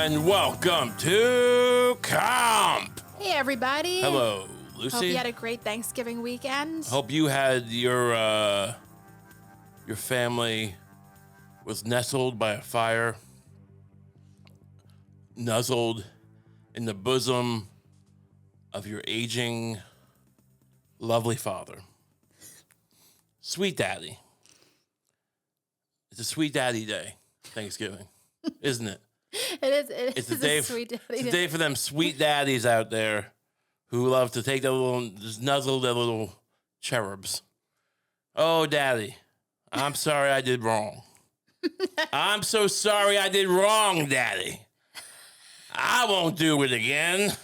And welcome to Kump. Hey, everybody. Hello, Lucie. Hope you had a great Thanksgiving weekend. Hope you had your family was nestled by a fire, nuzzled in the bosom of your aging, lovely father. Sweet daddy. It's a sweet daddy day, Thanksgiving, isn't it? It's a sweet daddy It's a day for them sweet daddies out there who love to take their little, just nuzzle their little cherubs. Oh, daddy, I'm sorry I did wrong. I'm so sorry I did wrong, daddy. I won't do it again.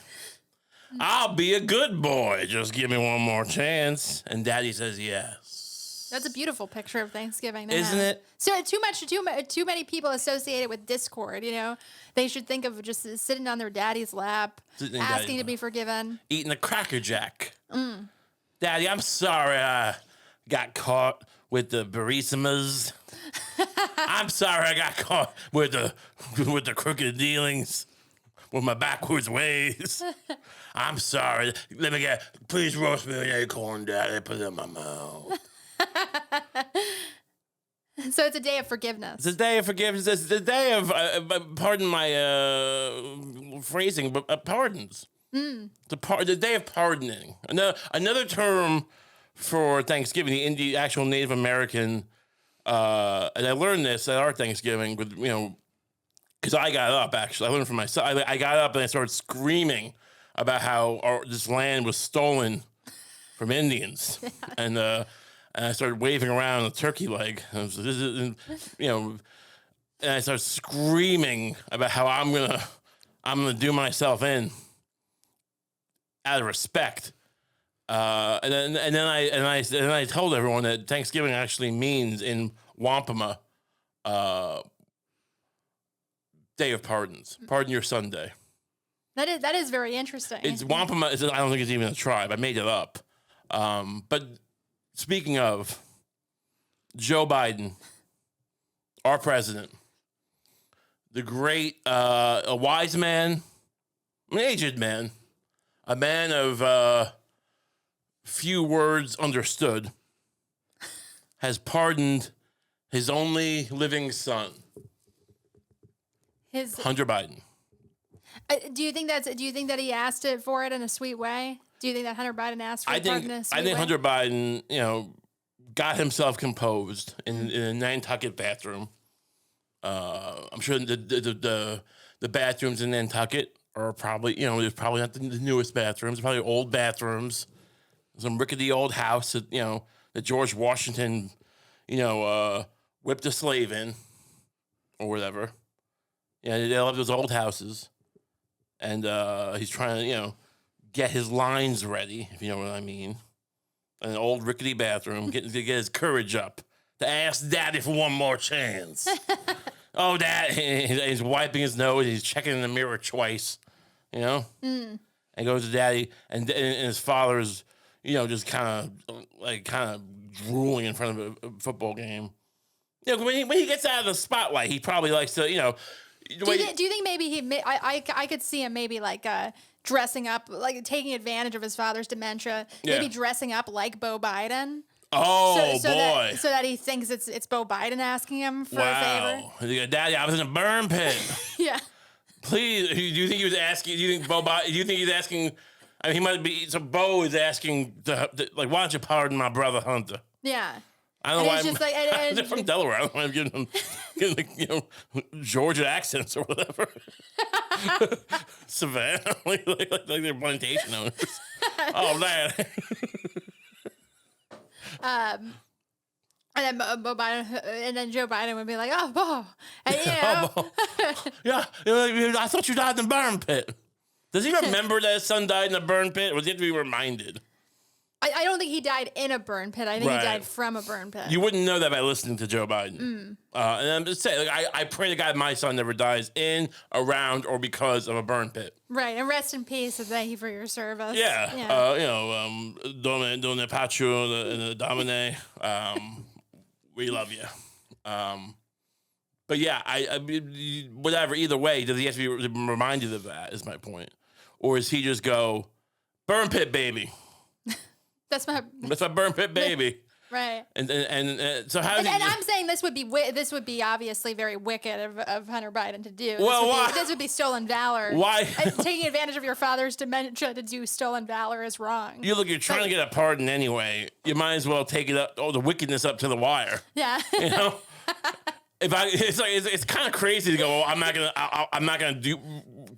I'll be a good boy. Just give me one more chance. And daddy says yes. That's a beautiful picture of Thanksgiving, isn't it? So too many people associate it with discord. You know, they should think of just sitting on their daddy's lap, asking to be forgiven, eating a Cracker Jack. Daddy, I'm sorry I got caught with the barismas. I'm sorry I got caught with the crooked dealings, with my backwards ways. I'm sorry. Please roast me an acorn, Daddy. Put it in my mouth. So it's a day of forgiveness. It's a day of forgiveness. It's a day of, pardon my phrasing, but pardons. The day of pardoning. Another term for Thanksgiving, the actual Native American, and I learned this at our Thanksgiving, with, because I got up, actually. I learned from myself. I got up and I started screaming about how this land was stolen from Indians. Yeah. And I started waving around a turkey leg. And I started screaming about how I'm gonna do myself in out of respect. And then I told everyone that Thanksgiving actually means in Wampum, Day of Pardons. Pardon your Sunday. That is very interesting. It's Wampum. I don't think it's even a tribe. I made it up. But speaking of Joe Biden, our president, the great, a wise man, an aged man, a man of few words understood, has pardoned his only living son, Hunter Biden. Do you think that he asked for it in a sweet way? Do you think that Hunter Biden asked for pardon in a sweet way? I think Hunter Biden, got himself composed in a Nantucket bathroom. I'm sure the bathrooms in Nantucket are probably, they're probably not the newest bathrooms. They're probably old bathrooms. Some rickety old house that, that George Washington, whipped a slave in or whatever. Yeah, they love those old houses. And he's trying to, get his lines ready, if you know what I mean. In an old rickety bathroom, to get his courage up to ask Daddy for one more chance. Oh, Dad! He's wiping his nose. He's checking in the mirror twice, And goes to Daddy, and his father is, just kind of drooling in front of a football game. When he gets out of the spotlight, he probably likes to, Do you think maybe I could see him maybe dressing up, taking advantage of his father's dementia, maybe dressing up like Beau Biden? Oh, boy. So that he thinks it's Beau Biden asking him for a favor? Daddy, I was in a burn pit. Yeah. Please, do you think he was asking, do you think he's asking, I mean, he might be, so Beau is asking, why don't you pardon my brother Hunter? Yeah. I don't know why they're from Delaware. I don't know why I'm giving them, Georgia accents or whatever. Savannah, like they're plantation owners. Oh, man. And then Beau Biden, and then Joe Biden would be like, "Oh, Beau, and, yeah, I thought you died in the burn pit." Does he remember that his son died in a burn pit, or does he have to be reminded? I don't think he died in a burn pit. I think he died from a burn pit. You wouldn't know that by listening to Joe Biden. And I'm just saying, I pray to God my son never dies in, around, or because of a burn pit. Right, and rest in peace, and thank you for your service. Yeah. Dona Pacho and Domine, we love you. But But yeah, whatever. Either way, does he have to be reminded of that? Is my point, or does he just go, burn pit baby? That's my burn pit baby. Right. And so how? And I'm saying this would be obviously very wicked of Hunter Biden to do. Well, why? This would be stolen valor. Why? Taking advantage of your father's dementia to do stolen valor is wrong. You're trying to get a pardon anyway. You might as well take it up, the wickedness up to the wire. Yeah. You know. It's kind of crazy to go. Oh, I'm not gonna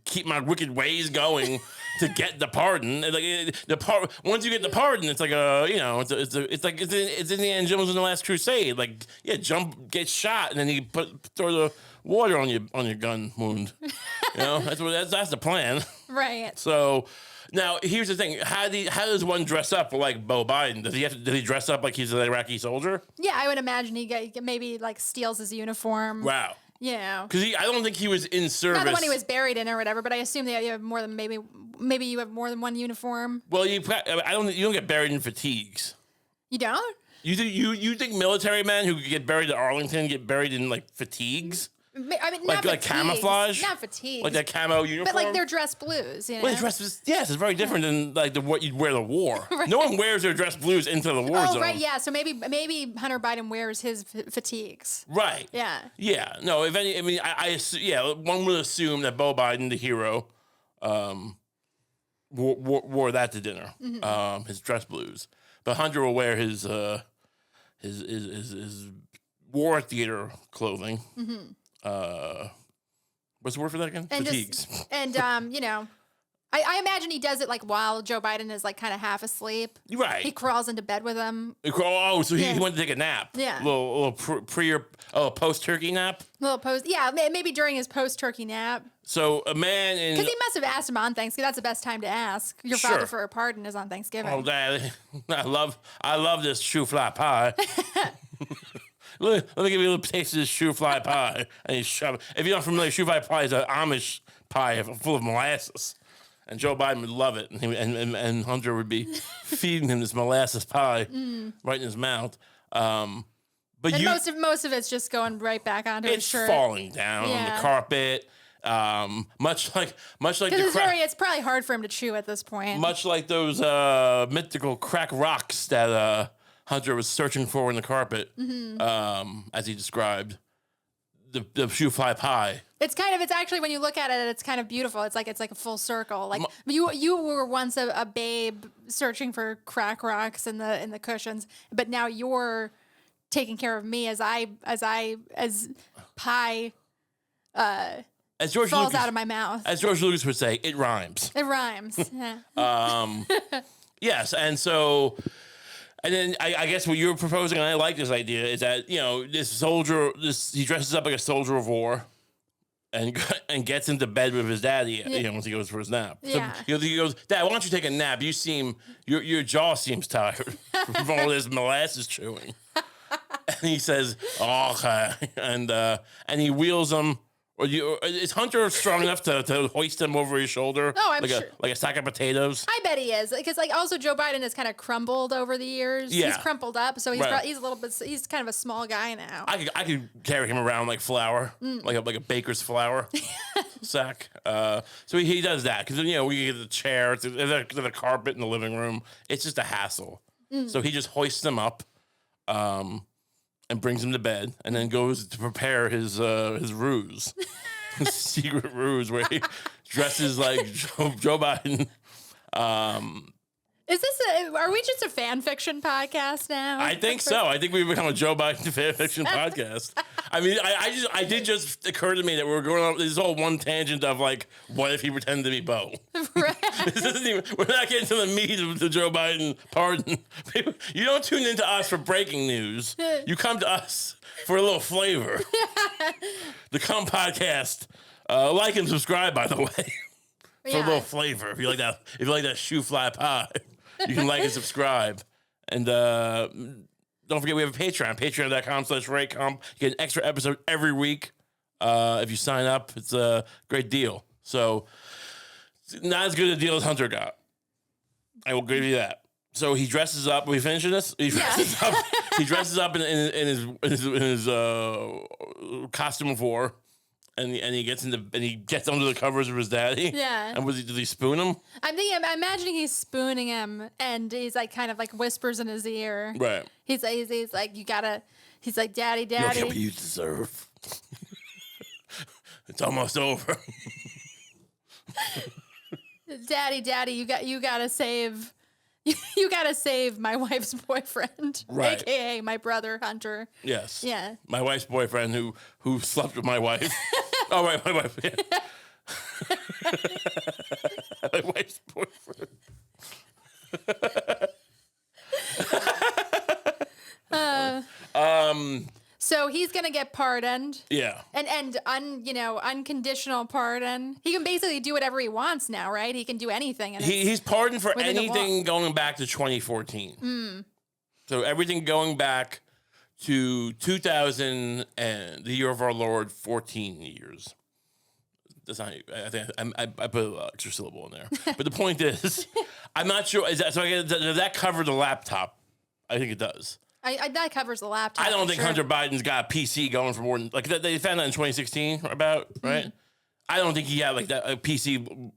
keep my wicked ways going to get the pardon. Once you get the pardon, it's like it's Indiana Jones in the Last Crusade. Like, yeah, get shot, and then you throw the water on your gun wound. You know, that's the plan. Right. So. Now, here's the thing. How does one dress up like Beau Biden? Does he dress up like he's an Iraqi soldier? Yeah, I would imagine he maybe like steals his uniform. Wow. You know. Because I don't think he was in service. Not the one he was buried in or whatever, but I assume that you have more than maybe you have more than one uniform. Well, you don't get buried in fatigues. You don't? You think military men who get buried at Arlington get buried in like fatigues? I mean, not like camouflage, not fatigue, like that camo uniform. But like they're dress blues, you know. Well, yes, it's very different than like what you'd wear to war. Right. No one wears their dress blues into the war zone. Right, yeah. So maybe Hunter Biden wears his fatigues. Right. Yeah. Yeah. No. If any, I mean, one would assume that Beau Biden, the hero, wore that to dinner. Mm-hmm. His dress blues, but Hunter will wear his war theater clothing. Mm-hmm. What's the word for that again? And fatigues. You know, I imagine he does it like while Joe Biden is like kind of half asleep. Right. He crawls into bed with him. Oh, so he went to take a nap. Yeah. Little post-turkey nap. Yeah, maybe during his post-turkey nap. So a man in... Because he must have asked him on Thanksgiving. That's the best time to ask your father for a pardon is on Thanksgiving. Oh, Dad, I love this shoe fly pie. Let me give you a little taste of this shoe fly pie. And he's shoving. If you're not familiar, shoe fly pie is an Amish pie full of molasses. And Joe Biden would love it. And Hunter would be feeding him this molasses pie right in his mouth. But most of it's just going right back onto his shirt. It's falling down on the carpet. Much like it's probably hard for him to chew at this point. Much like those mythical crack rocks that Hunter was searching for in the carpet, as he described the shoe fly pie. It's actually, when you look at it, it's kind of beautiful. It's like a full circle. Like you were once a babe searching for crack rocks in the cushions, but now you're taking care of me as pie falls out of my mouth. As George Lucas would say, it rhymes. It rhymes. Yeah. Yes, and so. And then I guess what you were proposing, and I like this idea, is that, you know, this soldier, he dresses up like a soldier of war and gets into bed with his daddy, you know, once he goes for his nap. Yeah. So he goes, Dad, why don't you take a nap? Your jaw seems tired from all this molasses chewing. And he says, oh, okay. And he wheels him. Is Hunter strong enough to hoist him over his shoulder? Oh, I'm sure. Like a sack of potatoes? I bet he is. Because also Joe Biden has kind of crumbled over the years. Yeah. He's crumpled up, so he's a little bit. He's kind of a small guy now. I could carry him around like flour, like a baker's flour sack. So he does that because, you know, we get the chair, the carpet in the living room. It's just a hassle. So he just hoists him up. And brings him to bed, and then goes to prepare his ruse, his secret ruse, where he dresses like Joe Biden. Are we just a fan fiction podcast now? I think so. I think we've become a Joe Biden fan fiction podcast. I mean, I did just occur to me that we're going on this whole one tangent of like, what if he pretended to be Beau? Right. We're not getting to the meat of the Joe Biden pardon. You don't tune into us for breaking news. You come to us for a little flavor. The Kump podcast. Like and subscribe, by the way, for a little flavor. If you like that shoe fly pie, you can like and subscribe. And don't forget we have a Patreon. Patreon.com/RayCump. You get an extra episode every week. If you sign up, it's a great deal. So not as good a deal as Hunter got. I will give you that. So he dresses up. Are we finishing this? He dresses up. He dresses up in his costume of war, and he gets under the covers of his daddy. Yeah. And did he spoon him? I'm imagining he's spooning him, and he's like kind of like whispers in his ear. Right. He's like, you gotta. He's like, daddy. You'll get what you deserve. It's almost over. Daddy, you gotta save. You gotta save my wife's boyfriend, right? AKA my brother Hunter. Yes. Yeah. My wife's boyfriend who slept with my wife. Oh, right, my wife. Yeah. My wife's boyfriend. So he's gonna get pardoned. Yeah. And unconditional pardon. He can basically do whatever he wants now, right? He can do anything. And He's pardoned for anything going back to 2014. So everything going back to 2000 and the year of our Lord, 14 years. That's not. I think I put an extra syllable in there. But the point is, I'm not sure. Does that cover the laptop? I think it does. That covers the laptop. I don't think sure. Hunter Biden's got a PC going for more than they found that in 2016 about right. I don't think he had like that a PC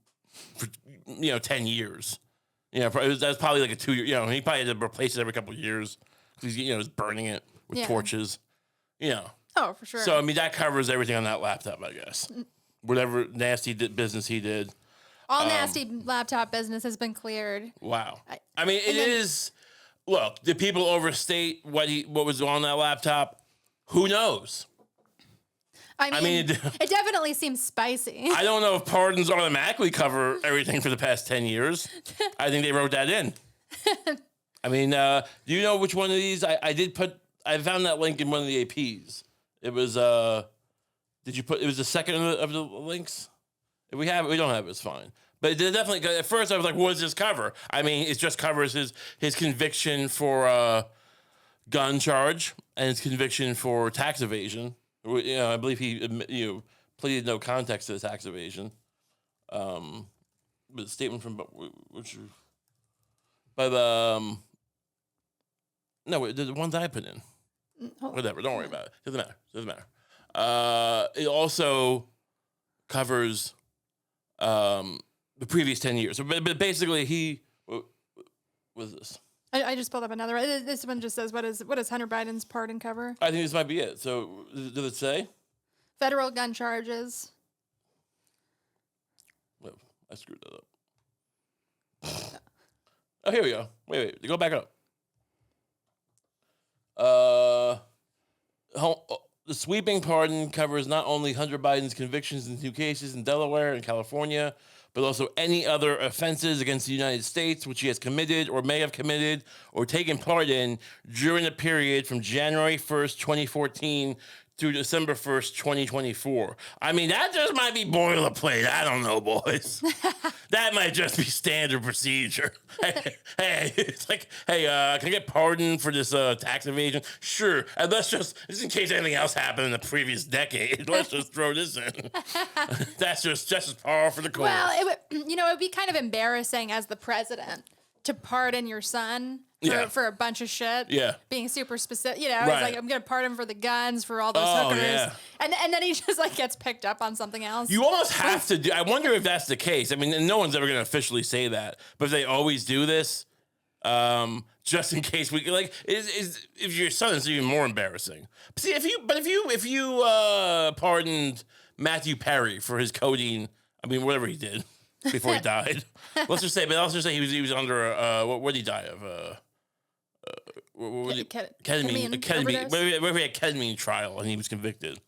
for 10 years. That's probably like a 2 year. He probably had to replace it every couple of years because he's burning it with torches. Oh, for sure. So I mean that covers everything on that laptop, I guess. Whatever nasty business he did. All nasty laptop business has been cleared. Wow. I mean, it is. Look, did people overstate what was on that laptop? Who knows? I mean, it definitely seems spicy. I don't know if pardons automatically cover everything for the past 10 years. I think they wrote that in. I mean, do you know which one of these? I found that link in one of the APs. It was, it was the second of the links? If we don't have it, it's fine. But it definitely, at first I was like, what does this cover? I mean, it just covers his conviction for gun charge and his conviction for tax evasion. I believe he pleaded no context to the tax evasion. But the statement from the ones I put in. Whatever, don't worry about it. Doesn't matter. It also covers the previous 10 years. But basically, what is this? I just pulled up another. This one just says, what is Hunter Biden's pardon cover? I think this might be it. So, does it say? Federal gun charges. Well, I screwed that up. Oh, here we go. Wait. Go back up. The sweeping pardon covers not only Hunter Biden's convictions in 2 cases in Delaware and California, but also any other offenses against the United States which he has committed or may have committed or taken part in during the period from January 1st, 2014 through December 1st, 2024. I mean, that just might be boilerplate. I don't know, boys. That might just be standard procedure. Hey, it's like, can I get pardoned for this tax evasion? Sure. And just in case anything else happened in the previous decade, let's just throw this in. That's just as par for the course. Well, it would be kind of embarrassing as the president to pardon your son for a bunch of shit. Yeah. Being super specific. It's Right. like, I'm going to pardon him for the guns, for all those hookers. Yeah. And then he just like gets picked up on something else. You almost have to do. I wonder if that's the case. I mean, no one's ever going to officially say that, but if they always do this, just in case we like, if your son is even more embarrassing. See, if you pardoned Matthew Perry for his codeine, I mean, whatever he did before he died. Let's just say he was under what did he die of? Ketamine. Where he had ketamine trial and he was convicted,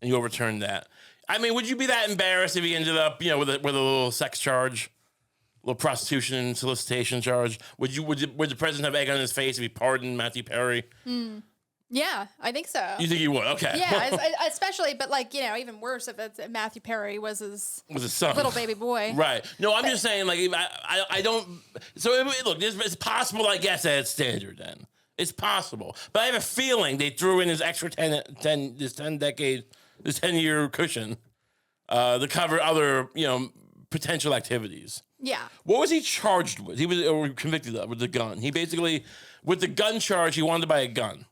and you overturned that. I mean, would you be that embarrassed if he ended up, with a little sex charge, a little prostitution solicitation charge? Would the president have egg on his face if he pardoned Matthew Perry? Yeah, I think so. You think he would? Okay. Yeah, especially, but even worse if Matthew Perry was his son, little baby boy. Right. No, I'm just saying, like, I don't. So look, it's possible, I guess, that it's standard then. It's possible, but I have a feeling they threw in his extra 10 year cushion to cover other potential activities. Yeah. What was he charged with? He was or convicted of with the gun. He basically, with the gun charge, he wanted to buy a gun,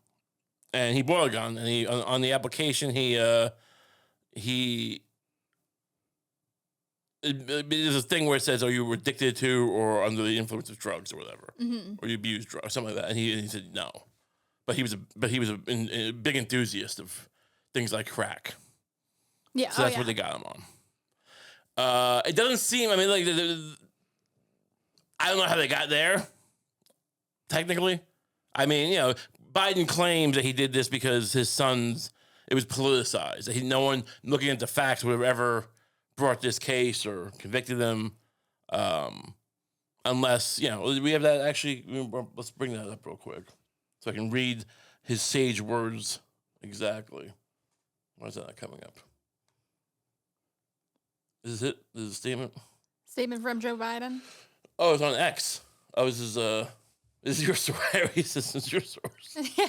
and he bought a gun. And he on the application, there's a thing where it says, "Are you addicted to or under the influence of drugs or whatever, or you abuse drugs or something like that?" And he said no, but he was a big enthusiast of things like crack. Yeah. So that's what they got him on. It doesn't seem. I mean, like I don't know how they got there. Technically, I mean, you know, Biden claims that he did this because his son's. It was politicized. That no one looking at the facts would have ever brought this case or convicted him, unless, you know, we have that actually. Let's bring that up real quick so I can read his sage words exactly. Why is that not coming up? Is it? Is it a statement? Statement from Joe Biden. Oh, it's on X. Oh, this is your source. This is your source. Yeah.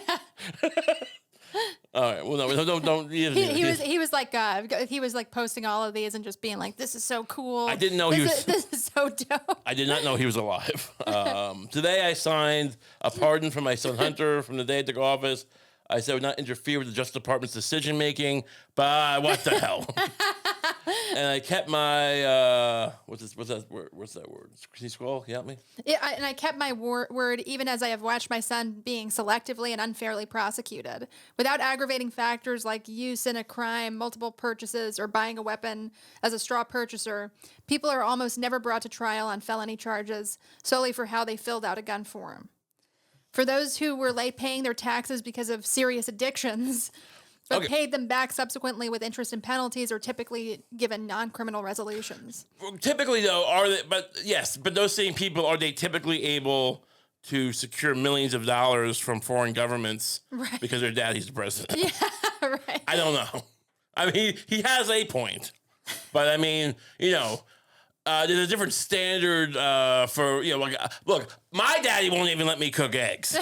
All right. Well, no, don't. He was like posting all of these and just being like, "This is so cool." I didn't know this is so dope. I did not know he was alive. Today I signed a pardon for my son Hunter from the day I took office. I said I would not interfere with the Justice Department's decision making, but what the hell? And I kept my what's that word? Can you scroll? Can you help me? Yeah, and I kept my word even as I have watched my son being selectively and unfairly prosecuted. Without aggravating factors like use in a crime, multiple purchases, or buying a weapon as a straw purchaser, people are almost never brought to trial on felony charges solely for how they filled out a gun form. For those who were late paying their taxes because of serious addictions, but paid them back subsequently with interest and penalties, are typically given non-criminal resolutions. Well, typically, though, but those same people, are they typically able to secure millions of dollars from foreign governments because their daddy's the president? Yeah, right. I don't know. I mean, he has a point, but I mean, you know, there's a different standard for, you know, like, look, my daddy won't even let me cook eggs.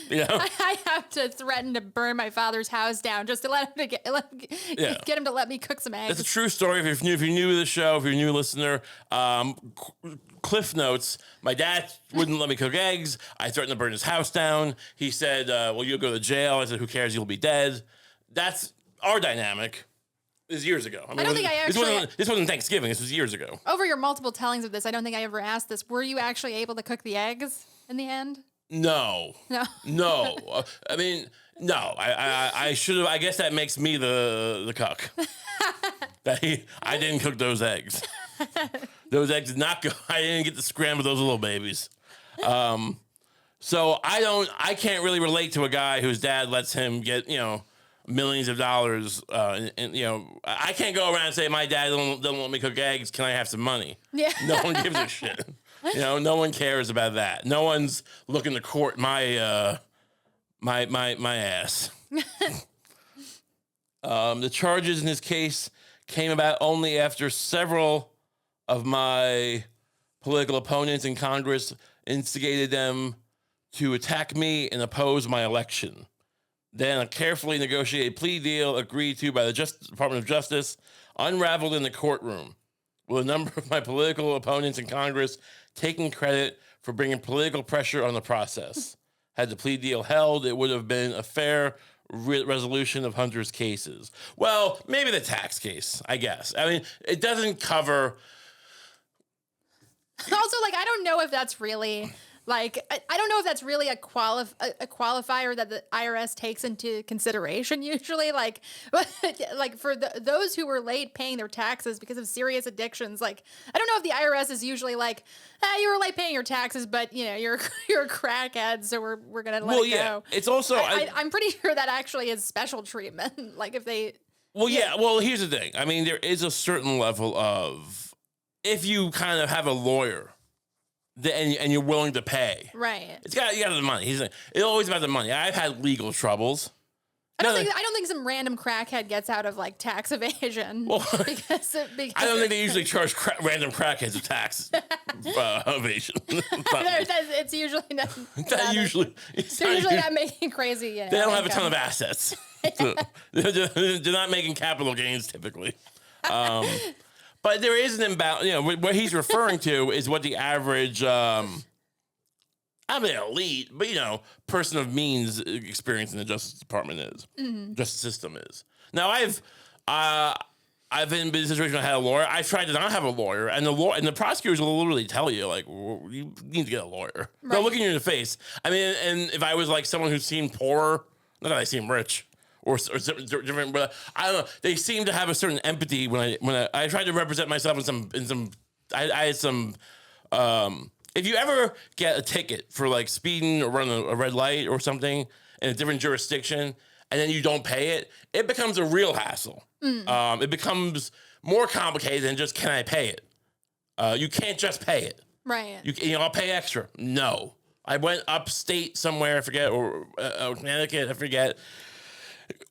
You know? I have to threaten to burn my father's house down just to get him to let me cook some eggs. That's a true story. If you're new to the show, if you're a new listener, Cliff Notes, my dad wouldn't let me cook eggs. I threatened to burn his house down. He said, well, you'll go to jail. I said, who cares? You'll be dead. That's our dynamic. This is years ago. I don't think I actually... This wasn't Thanksgiving. This was years ago. Over your multiple tellings of this, I don't think I ever asked this. Were you actually able to cook the eggs in the end? No. I mean, no. I should have. I guess that makes me the cuck. I didn't cook those eggs. Those eggs did not go. I didn't get to scramble those little babies. So I can't really relate to a guy whose dad lets him get, you know, millions of dollars. And you know, I can't go around and say my dad don't let me cook eggs. Can I have some money? Yeah. No one gives a shit. You know, no one cares about that. No one's looking to court my my ass. The charges in this case came about only after several of my political opponents in Congress instigated them to attack me and oppose my election. Then a carefully negotiated plea deal agreed to by the Department of Justice unraveled in the courtroom, with a number of my political opponents in Congress taking credit for bringing political pressure on the process. Had the plea deal held, it would have been a fair resolution of Hunter's cases. Well, maybe the tax case, I guess. I mean, it doesn't cover... Also, like, I don't know if that's really... Like, I don't know if that's really a qualifier that the IRS takes into consideration usually. Like for those who were late paying their taxes because of serious addictions, like, I don't know if the IRS is usually like, you were late paying your taxes, but, you know, you're a crackhead, so we're going to let it go. It's also... I'm pretty sure that actually is special treatment. Like, if they... Well, here's the thing. I mean, there is a certain level of... If you kind of have a lawyer... And you're willing to pay. Right. You got the money. It's always about the money. I've had legal troubles. I don't think some random crackhead gets out of, like, tax evasion. Well, because I don't think they usually charge random crackheads with tax evasion. It's usually not. They're usually not making crazy. You know, they don't have a ton of assets. So they're not making capital gains typically. But there is an imbalance. You know, what he's referring to is what the average, I mean, elite, but, you know, person of means experience in the Justice Department is. Justice system is. Now, I've been in a situation where I had a lawyer. I tried to not have a lawyer, and the prosecutors will literally tell you, like, you need to get a lawyer. Right. They'll look you in the face. I mean, and if I was like someone who seemed poor, not that I seem rich or different, but I don't know. They seem to have a certain empathy when I tried to represent myself in some. I had some. If you ever get a ticket for like speeding or running a red light or something in a different jurisdiction, and then you don't pay it, it becomes a real hassle. It becomes more complicated than just, can I pay it? You can't just pay it. Right. You know, I'll pay extra. No. I went upstate somewhere, I forget, or Connecticut, I forget,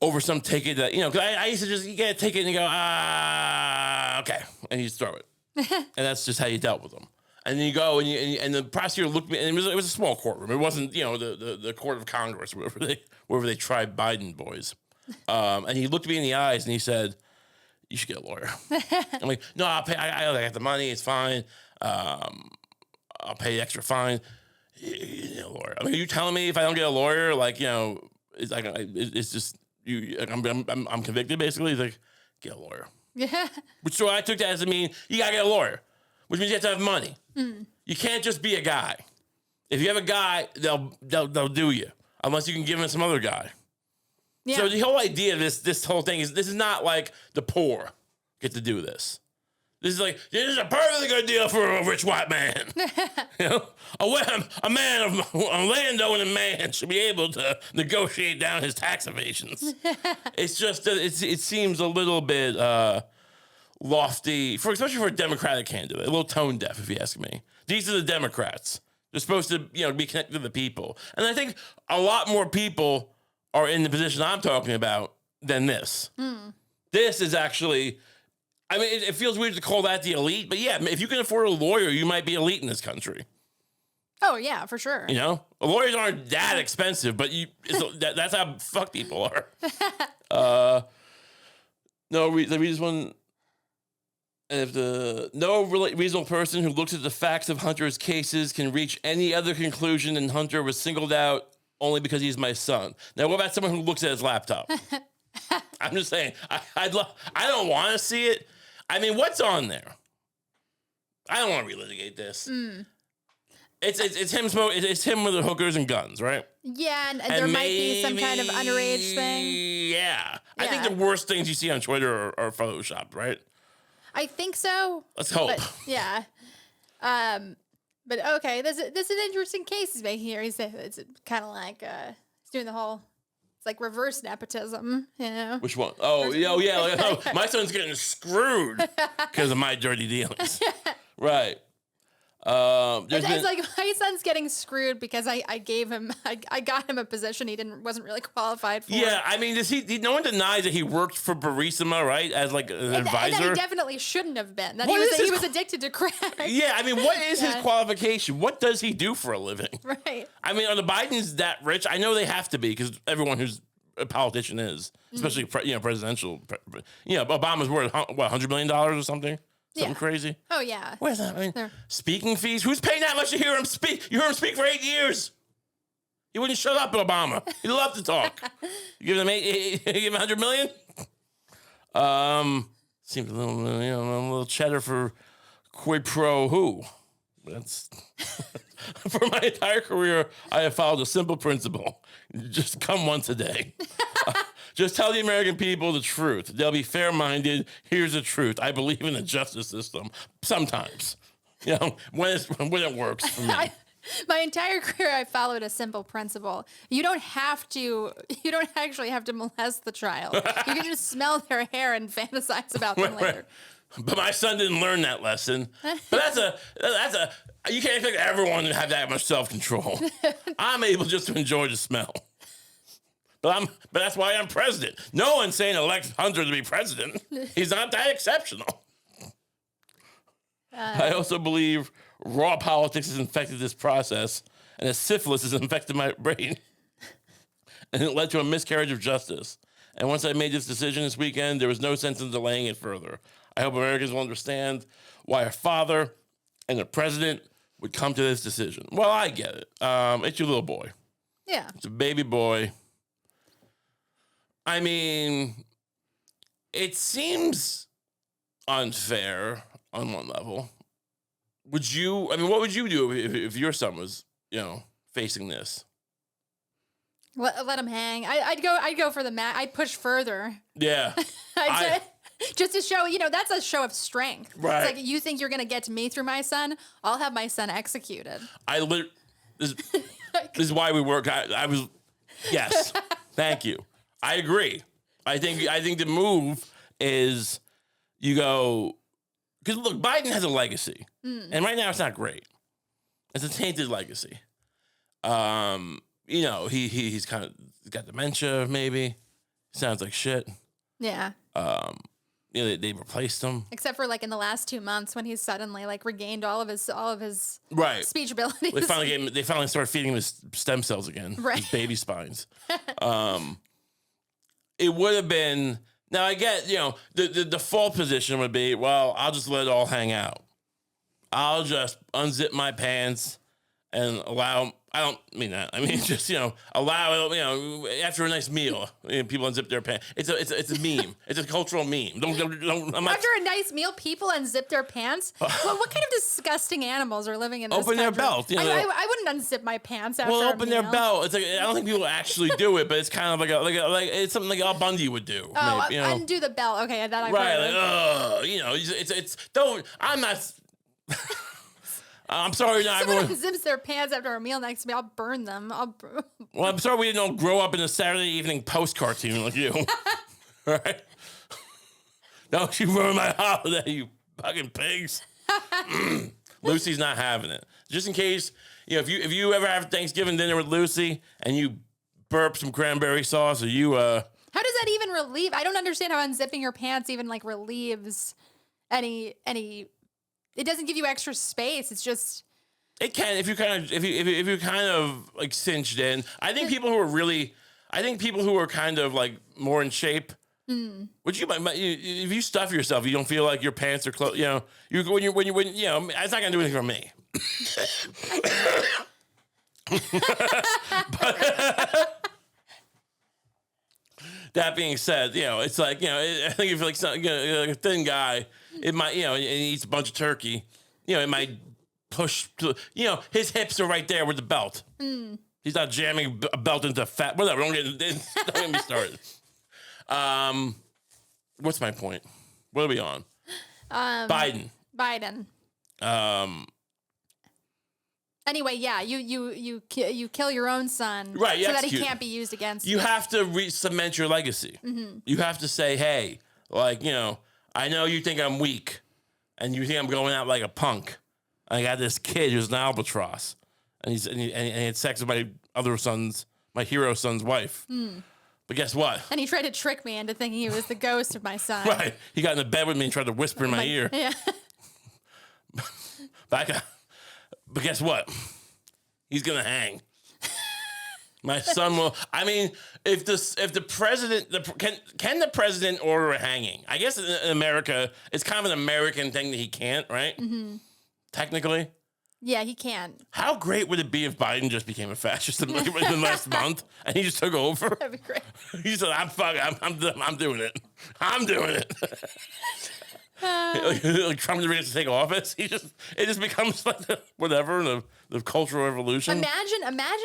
over some ticket that, you know, because I used to just, you get a ticket and you go, okay, and you just throw it. And that's just how you dealt with them. And then you go and the prosecutor looked at me, and it was a small courtroom. It wasn't, you know, the court of Congress, wherever they tried Biden boys. And he looked me in the eyes and he said, "You should get a lawyer." I'm like, "No, I'll pay. I got the money. It's fine. I'll pay the extra fine. You need a lawyer." I mean, are you telling me if I don't get a lawyer, like, you know, it's like it's just you? I'm convicted basically. He's like, "Get a lawyer." Yeah. Which so I took that as to mean you gotta get a lawyer, which means you have to have money. You can't just be a guy. If you have a guy, they'll do you unless you can give him some other guy. Yeah. So the whole idea of this whole thing is, this is not like the poor get to do this. This is a perfectly good deal for a rich white man. You know, a landowning man should be able to negotiate down his tax evasions. It's just it seems a little bit lofty, especially for a Democratic candidate, a little tone deaf, if you ask me. These are the Democrats. They're supposed to, you know, be connected to the people, and I think a lot more people are in the position I'm talking about than this. This is actually, I mean, it feels weird to call that the elite, but yeah, if you can afford a lawyer, you might be elite in this country. Oh yeah, for sure. You know, lawyers aren't that expensive, but that's how fuck people are. No, the reason one. If no reasonable person who looks at the facts of Hunter's cases can reach any other conclusion than Hunter was singled out only because he's my son. Now, what about someone who looks at his laptop? I'm just saying, I don't want to see it. I mean, what's on there? I don't want to relitigate this. It's him smoking. It's him with the hookers and guns, right? Yeah, and there might be some kind of underage thing. Yeah. I think the worst things you see on Twitter are photoshopped, right? I think so. Let's hope. But, yeah. But okay, this is an interesting case he's making here. It's kind of like he's doing the whole, it's like reverse nepotism, you know? Which one? Oh, yeah. Like, my son's getting screwed because of my dirty dealings. Right. It's like my son's getting screwed because I got him a position he wasn't really qualified for. Yeah, I mean, no one denies that he worked for Burisma, right, as like an advisor. And that he definitely shouldn't have been. That he was addicted to crack. Yeah, I mean, what is his qualification? What does he do for a living? Right. I mean, are the Bidens that rich? I know they have to be because everyone who's a politician is, especially presidential. You know, Obama's worth $100 million or something. Something crazy. Oh, yeah. What is that? I mean, speaking fees? Who's paying that much to hear him speak? You heard him speak for 8 years. He wouldn't shut up, Obama. He'd love to talk. You give him $100 million? Seems a little cheddar for quid pro who. That's for my entire career, I have followed a simple principle. Just come once a day. Just tell the American people the truth. They'll be fair-minded. Here's the truth. I believe in the justice system. Sometimes, you know, when it works for me. My entire career, I followed a simple principle. You don't actually have to molest the child. You can just smell their hair and fantasize about them later. But my son didn't learn that lesson. But you can't expect everyone to have that much self-control. I'm able just to enjoy the smell. But that's why I'm president. No one's saying elect Hunter to be president. He's not that exceptional. I also believe raw politics has infected this process, and that syphilis has infected my brain. And it led to a miscarriage of justice. And once I made this decision this weekend, there was no sense in delaying it further. I hope Americans will understand why a father and a president would come to this decision. Well, I get it. It's your little boy. Yeah. It's a baby boy. I mean, it seems unfair on one level. What would you do if your son was, facing this? Let him hang. I'd go for the mat. I'd push further. Yeah. Just to show, that's a show of strength. Right. It's like, you think you're going to get to me through my son? I'll have my son executed. This is why we work. Yes. Thank you. I agree. I think the move is you go, because look, Biden has a legacy. And right now it's not great. It's a tainted legacy. He's kind of got dementia, maybe. Sounds like shit. Yeah. They replaced him. Except for like in the last 2 months when he's suddenly like regained all of his right. speech abilities. They finally started feeding him his stem cells again. Right. His baby spines. It would have been, now I get, the default position would be, well, I'll just let it all hang out. I'll just unzip my pants and allow, I don't mean that. I mean, just, allow it, after a nice meal, people unzip their pants. It's a meme. It's a cultural meme. After a nice meal, people unzip their pants? Well, what kind of disgusting animals are living in this country? Their belt. I wouldn't unzip my pants after a meal. Open their belt. It's like, I don't think people actually do it, but it's kind of like it's something like Al Bundy would do. Oh, maybe, undo the belt. Okay, that I right. I'm not... I'm sorry, not everyone everyone zips their pants after a meal next to me. I'll burn them. Well, I'm sorry we didn't all grow up in a Saturday evening post cartoon like you. All right? Don't you ruin my holiday, you fucking pigs. Lucie's not having it. Just in case, if you ever have Thanksgiving dinner with Lucie and you burp some cranberry sauce, or you How does that even relieve? I don't understand how unzipping your pants even like relieves any. It doesn't give you extra space. It's just. It can if you're kind of like cinched in. I think people who are kind of like more in shape. Which if you stuff yourself, you don't feel like your pants are close. When it's not gonna do anything for me. But, that being said, it's like I think if like a thin guy, it might and he eats a bunch of turkey, it might push to, his hips are right there with the belt. He's not jamming a belt into fat. Whatever. Don't get me started. What's my point? What are we on? Biden. Anyway, yeah, you kill your own son, right? So that he can't be used against you. You have to cement your legacy. Mm-hmm. You have to say, hey, I know you think I'm weak, and you think I'm going out like a punk. I got this kid who's an albatross, and he had sex with my hero son's wife. But guess what? And he tried to trick me into thinking he was the ghost of my son. Right? He got in the bed with me and tried to whisper in my ear. Yeah. But guess what? He's gonna hang. My son will. I mean, if the president can the president order a hanging? I guess in America, it's kind of an American thing that he can't, right? Mm-hmm. Technically. Yeah, he can. How great would it be if Biden just became a fascist in the last month and he just took over? That'd be great. He said, "I'm doing it. I'm doing it." Like Trump never gets to take office. It just becomes like the Cultural Revolution. Imagine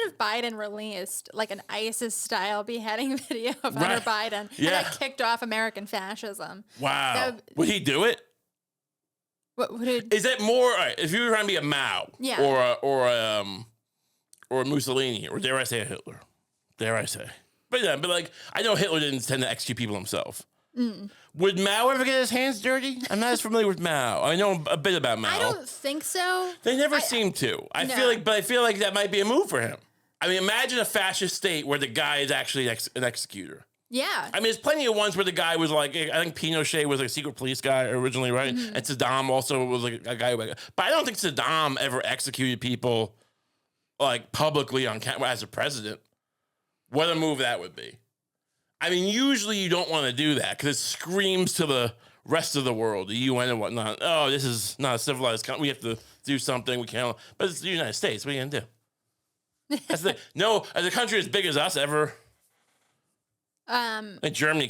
if Biden released like an ISIS-style beheading video of Hunter Biden, and that kicked off American fascism. Wow, would he do it? Is it more? Right, if you were trying to be a Mao, or a Mussolini, or dare I say a Hitler? Dare I say? But like I know Hitler didn't tend to execute people himself. Would Mao ever get his hands dirty? I'm not as familiar with Mao. I know a bit about Mao. I don't think so. They never seem to. I feel like that might be a move for him. I mean, imagine a fascist state where the guy is actually an executor. Yeah. I mean, there's plenty of ones where the guy was like, I think Pinochet was a secret police guy originally, right? Mm-hmm. And Saddam also was like a guy. But I don't think Saddam ever executed people like publicly on camera as a president. What a move that would be. I mean, usually you don't want to do that because it screams to the rest of the world, the UN and whatnot. Oh, this is not a civilized country. We have to do something. We can't. But it's the United States. What are you gonna do? That's the no. As a country as big as us ever. Like Germany,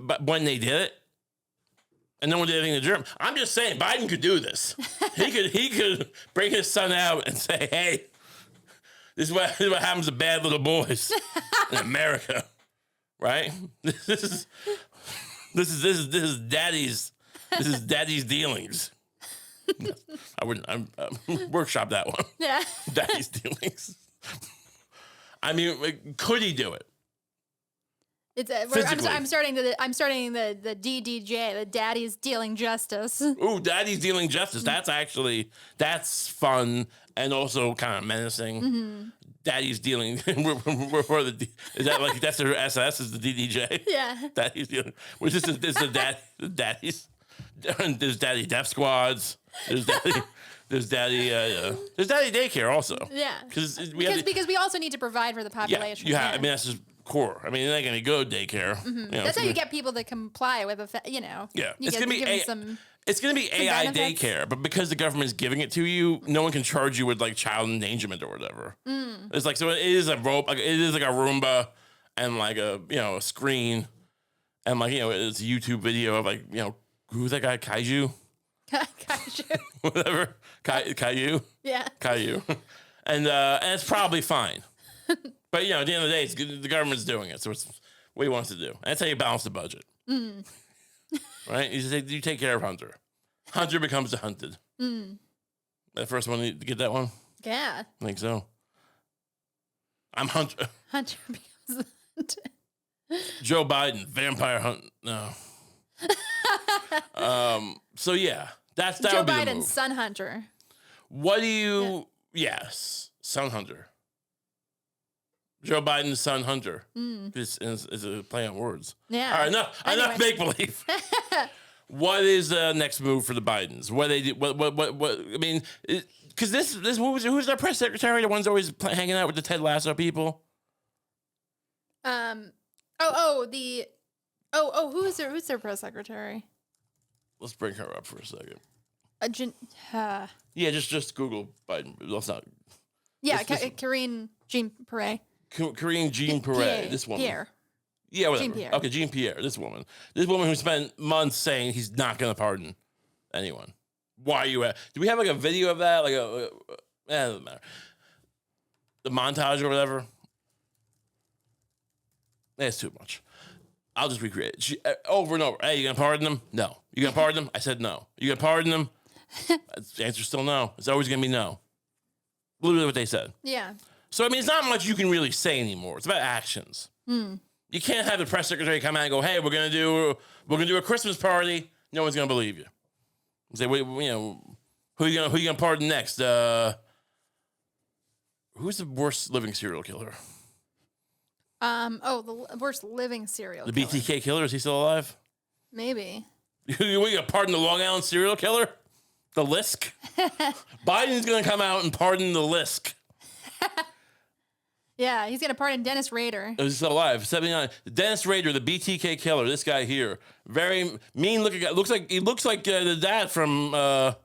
but when they did it, and no one did anything to Germany. I'm just saying, Biden could do this. He could bring his son out and say, "Hey, this is what happens to bad little boys in America." Right? This is daddy's dealings. I wouldn't workshop that one. Yeah. Daddy's dealings. I mean, could he do it? It's I'm starting the DDJ, the Daddy's Dealing Justice. Ooh, Daddy's Dealing Justice. That's fun and also kind of menacing. Mm-hmm. Daddy's Dealing. Is that like that's their SS? Is the DDJ? Yeah. Daddy's Dealing. Which is the daddies. There's Daddy Death Squads. There's Daddy Daycare also. Yeah. Because we also need to provide for the population. Yeah. I mean that's just core. I mean, they're not going to go daycare. Mm-hmm. You know, that's how you get people to comply with Yeah. It's going to be AI benefits. daycare, but because the government's giving it to you, no one can charge you with like child endangerment or whatever. Mm. It's like, so it is a rope, like, it is like a Roomba and like a screen and like, it's a YouTube video of like, who's that guy? Kaiju? Kaiju. Whatever. Caillou? Yeah. Caillou. And it's probably fine. But, at the end of the day, the government's doing it. So it's what he wants to do. That's how you balance the budget. Mm. Right? You take care of Hunter. Hunter becomes the hunted. Mm. That first one, to get that one? Yeah. I think so. I'm Hunter. Hunter becomes the hunted. Joe Biden, vampire hunt. No. So, yeah. That Joe would be the Biden's move. son Hunter. What do you... Yeah. Yes. Son Hunter. Joe Biden's son Hunter. This is a play on words. Yeah. All right, enough make believe. What is the next move for the Bidens? What they do? What? I mean, because who's their press secretary? The one's always hanging out with the Ted Lasso people. Who's their press secretary? Let's bring her up for a second. Yeah, just Google Biden. Let's not. Yeah, Karine Jean-Pierre. Karine Jean-Pierre, this woman. Pierre. Yeah, whatever. Jean-Pierre. Okay, Jean-Pierre, this woman who spent months saying he's not going to pardon anyone. Why are you at? Do we have like a video of that? Like it doesn't matter. The montage or whatever. That's too much. I'll just recreate it. She, over and over. Hey, you going to pardon them? No. You going to pardon them? I said no. You going to pardon them? The answer's still no. It's always going to be no. Literally what they said. Yeah. So, I mean, it's not much you can really say anymore. It's about actions. You can't have the press secretary come out and go, hey, we're going to do a Christmas party. No one's going to believe you. Say, who are you going to pardon next? Who's the worst living serial killer? The worst living serial The killer. BTK killer? Is he still alive? Maybe. You going to pardon the Long Island serial killer? The Lisk? Biden's going to come out and pardon the Lisk. Yeah, he's going to pardon Dennis Rader. He's still alive. 79. Dennis Rader, the BTK killer. This guy here, very mean looking guy. He looks like the dad from that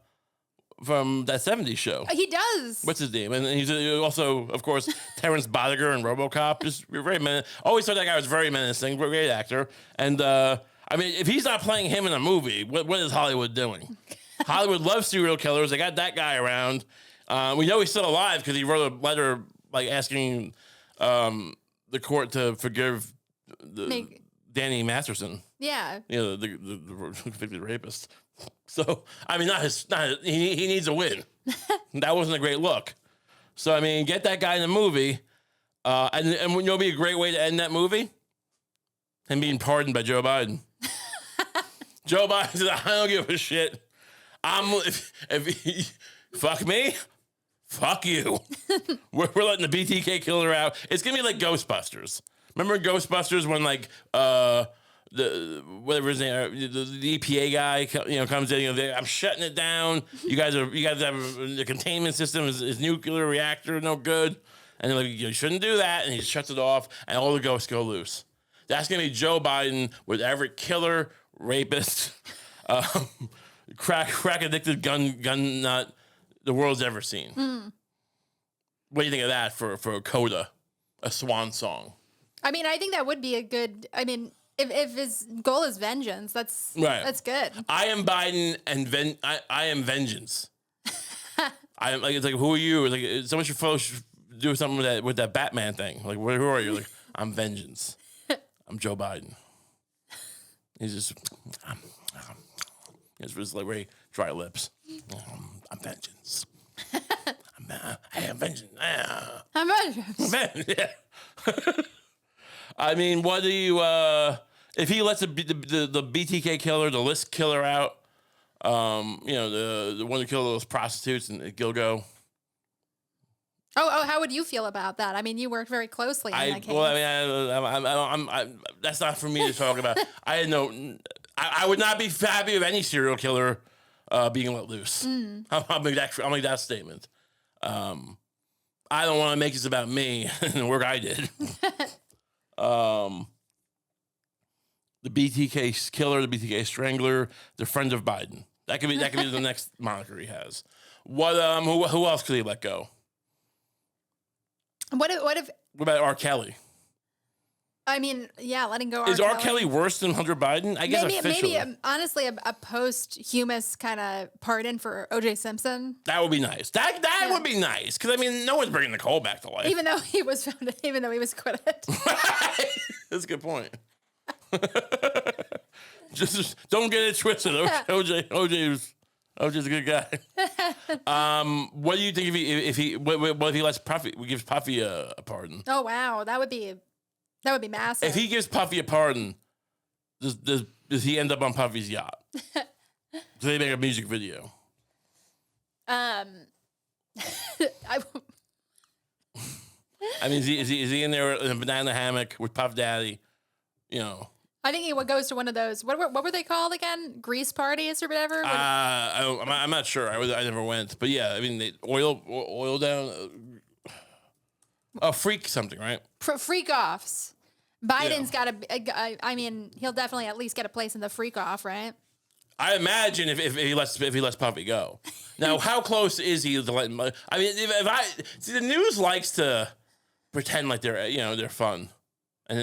'70s show. He does. What's his name? And he's also, of course, Terrence Bodiger in RoboCop. Just very always thought that guy was very menacing. Great actor. And I mean, if he's not playing him in a movie, what is Hollywood doing? Hollywood loves serial killers. They got that guy around. We know he's still alive because he wrote a letter like asking the court to forgive Danny Masterson. Yeah. The convicted rapist. So I mean, he needs a win. That wasn't a great look. So I mean, get that guy in the movie, and would be a great way to end that movie? Him being pardoned by Joe Biden. Joe Biden said, "I don't give a shit. If fuck me." Fuck you. We're letting the BTK killer out. It's going to be like Ghostbusters. Remember Ghostbusters when like whatever his name, the EPA guy comes in, I'm shutting it down. You guys have the containment system is nuclear reactor, no good. And they're like, you shouldn't do that. And he shuts it off and all the ghosts go loose. That's going to be Joe Biden with every killer, rapist, crack addicted gun nut the world's ever seen. What do you think of that for a coda, a swan song? I mean, I think that would be a good. I mean, if his goal is vengeance, that's Right. That's good. I am Biden and I am vengeance. I am like, it's like, who are you? Like, someone should do something with that Batman thing. Like, who are you? Like, I'm vengeance. I'm Joe Biden. He's just, he's just like very dry lips. I'm vengeance. I am vengeance. I'm vengeance. Yeah. I mean, what do you? If he lets the BTK killer, the list killer out, the one who killed those prostitutes in Gilgo. Oh, how would you feel about that? I mean, you worked very closely in that case. Well, I mean, that's not for me to talk about. I would not be happy with any serial killer being let loose. I'll make that statement. I don't want to make this about me and the work I did. The BTK killer, the BTK strangler, the friend of Biden. That could be the next moniker he has. What who else could he let go? What about R. Kelly? I mean, yeah, letting go. Is R. Kelly worse than Hunter Biden? I guess officially. Maybe honestly, a posthumous kind of pardon for O.J. Simpson. That would be nice. That would be nice because I mean, no one's bringing Nicole back to life, even though he was acquitted. That's a good point. just don't get it twisted. OJ's a good guy. What do you think if he lets Puffy gives Puffy a pardon? Oh wow, that would be massive. If he gives Puffy a pardon, does he end up on Puffy's yacht? Do they make a music video? I mean, is he in there in a banana hammock with Puff Daddy? You know. I think he goes to one of those. What were they called again? Grease parties or whatever. I'm not sure. I never went, but yeah, I mean, they oil down. Freak something, right? Freak offs. Biden's got to. I mean, he'll definitely at least get a place in the freak off, right? I imagine if he lets Puffy go. Now, how close is he to letting? I mean, if I see the news likes to pretend like they're fun. And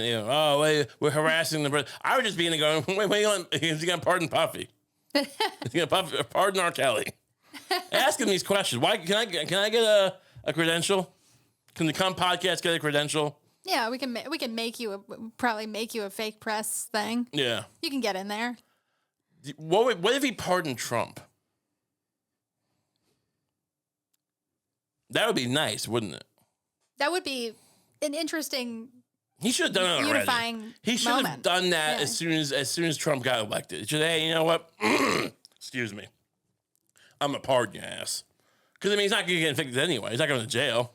wait, we're harassing the president. I would just be in there going, wait, is he going to pardon Puffy? Is he going to pardon R. Kelly? Ask him these questions. Why can I get a credential? Can the Kump podcast get a credential? Yeah, we can probably make you a fake press thing. Yeah, you can get in there. What if he pardoned Trump? That would be nice, wouldn't it? That would be an interesting. He should have done it already. He should have done that as soon as Trump got elected. He should, hey, you know what? Excuse me. I'm gonna pardon your ass. Because I mean, he's not gonna get convicted anyway. He's not going to jail.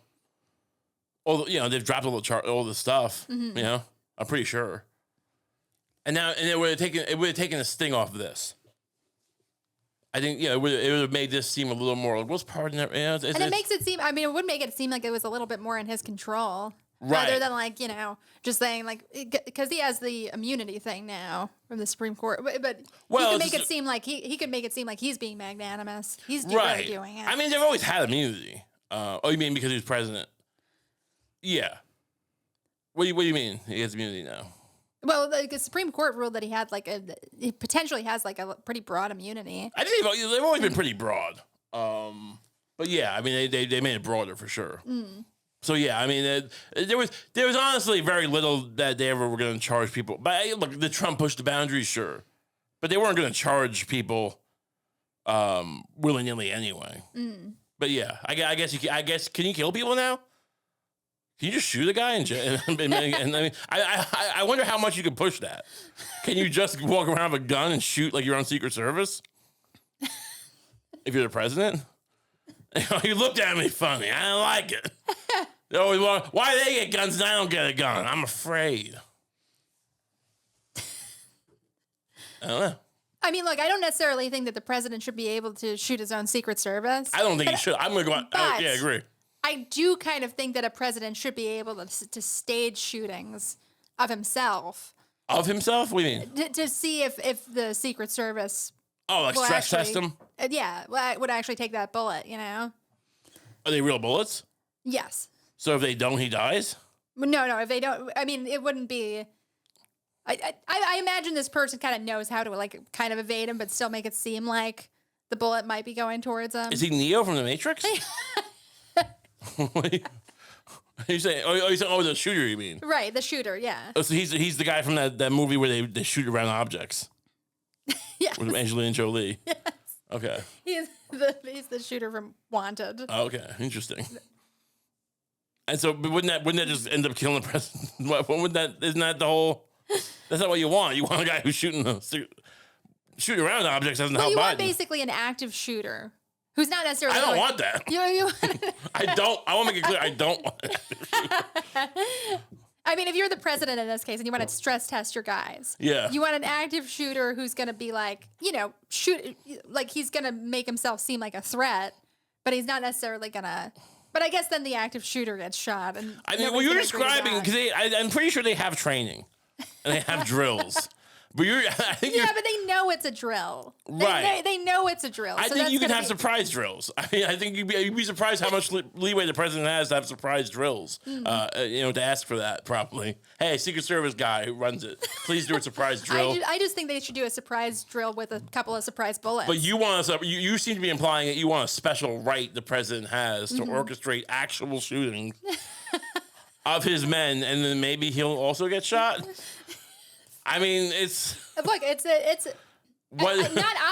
They've dropped all the stuff. Mm-hmm. You know, I'm pretty sure. And it would have taken the sting off of this. I think it would have made this seem a little more like, what's pardon? It makes it seem. I mean, it would make it seem like it was a little bit more in his control. Right. Rather than just saying because he has the immunity thing now from the Supreme Court, but he could make it seem like he could make it seem like he's being magnanimous. He's really doing it. I mean, they've always had immunity. You mean because he was president? Yeah. What do you mean he has immunity now? Well, the Supreme Court ruled that he had he potentially has a pretty broad immunity. I think they've always been pretty broad. But yeah, I mean they made it broader for sure. Mm. So yeah, I mean, there was honestly very little that they ever were going to charge people. But look, the Trump pushed the boundaries, sure, but they weren't going to charge people willy nilly anyway. Mm. But yeah, I guess can you kill people now? Can you just shoot a guy and I mean, I wonder how much you can push that. Can you just walk around with a gun and shoot like you're on Secret Service? If you're the president? You looked at me funny. I don't like it. They always want, why they get guns and I don't get a gun? I'm afraid. I don't know. I mean, look, I don't necessarily think that the president should be able to shoot his own Secret Service. I don't think he should. I'm going to go on. I agree. I do kind of think that a president should be able to stage shootings of himself Of himself? What do you mean? To see if the Secret Service Oh, like will stress test actually- him? would actually take that bullet, you know? Are they real bullets? Yes. So if they don't, he dies? No, if they don't, I mean, it wouldn't be. I imagine this person kind of knows how to like kind of evade him, but still make it seem like the bullet might be going towards him. Is he Neo from the Matrix? What are you saying? Oh, the shooter, you mean? Right, the shooter, yeah. Oh, so he's the guy from that movie where they shoot around objects. Yes. With Angelina Jolie. Yes. Okay. He's the shooter from Wanted. Oh, okay. Interesting. And so, but wouldn't that just end up killing the president? What would that? Isn't that the whole? That's not what you want. You want a guy who's shooting around objects doesn't help You want Biden. basically an active shooter who's not necessarily. I don't want that. You want I don't. I want to make it clear. I don't want an active shooter. I mean, if you're the president in this case and you want to stress test your guys, Yeah. you want an active shooter who's going to be like, shoot, like he's going to make himself seem like a threat, but he's not necessarily going to. But I guess then the active shooter gets shot. And I mean, well, you're describing because I'm pretty sure they have training and they have drills. But I think but they know it's a drill. Right. They know it's a drill. I think you can have surprise drills. I mean, I think you'd be surprised how much leeway the president has to have surprise drills. To ask for that properly. Hey, Secret Service guy who runs it, please do a surprise drill. I just think they should do a surprise drill with a couple of surprise bullets. But you seem to be implying that you want a special right the president has to orchestrate actual shootings of his men, and then maybe he'll also get shot. I mean, it's not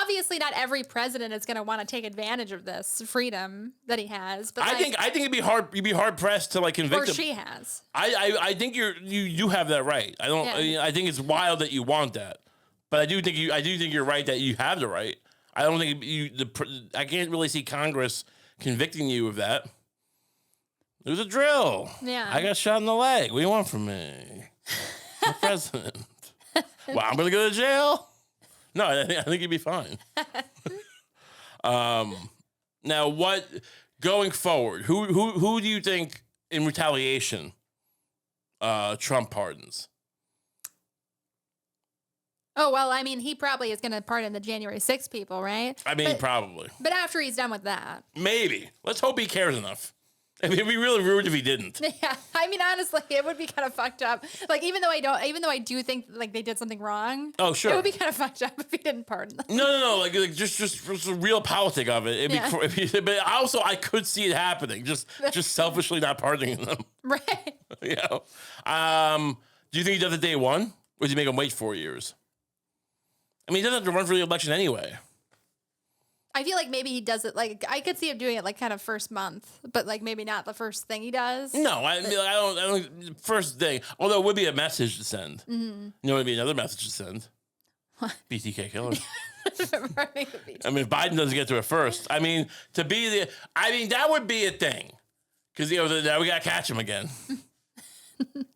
obviously not every president is going to want to take advantage of this freedom that he has. But I think it'd be hard. You'd be hard pressed to like convict him. Or she has. I think you have that right. I don't. Yeah. I think it's wild that you want that, but I do think you're right that you have the right. I don't think I can't really see Congress convicting you of that. It was a drill. Yeah. I got shot in the leg. What do you want from me? I'm the president. Well, I'm gonna go to jail. No, I think you'd be fine. Now, what going forward? Who do you think in retaliation Trump pardons? Oh, well, I mean, he probably is going to pardon the January 6th people, right? I mean, probably. But after he's done with that. Maybe. Let's hope he cares enough. I mean, it'd be really rude if he didn't. Yeah, I mean, honestly, it would be kind of fucked up. Like, even though I do think like they did something wrong. Oh, sure. It would be kind of fucked up if he didn't pardon them. No. Like just the real politic of it. But also, I could see it happening. Just selfishly not pardoning them. Right. You know. Do you think he does it day one, or does he make him wait 4 years? I mean, he doesn't have to run for the election anyway. I feel like maybe he does it like I could see him doing it like kind of first month, but like maybe not the first thing he does. No, I don't. First thing, although it would be a message to send. Mm-hmm. You know, it would be another message to send. BTK killer. I mean, if Biden doesn't get to it first, that would be a thing, because now we gotta catch him again.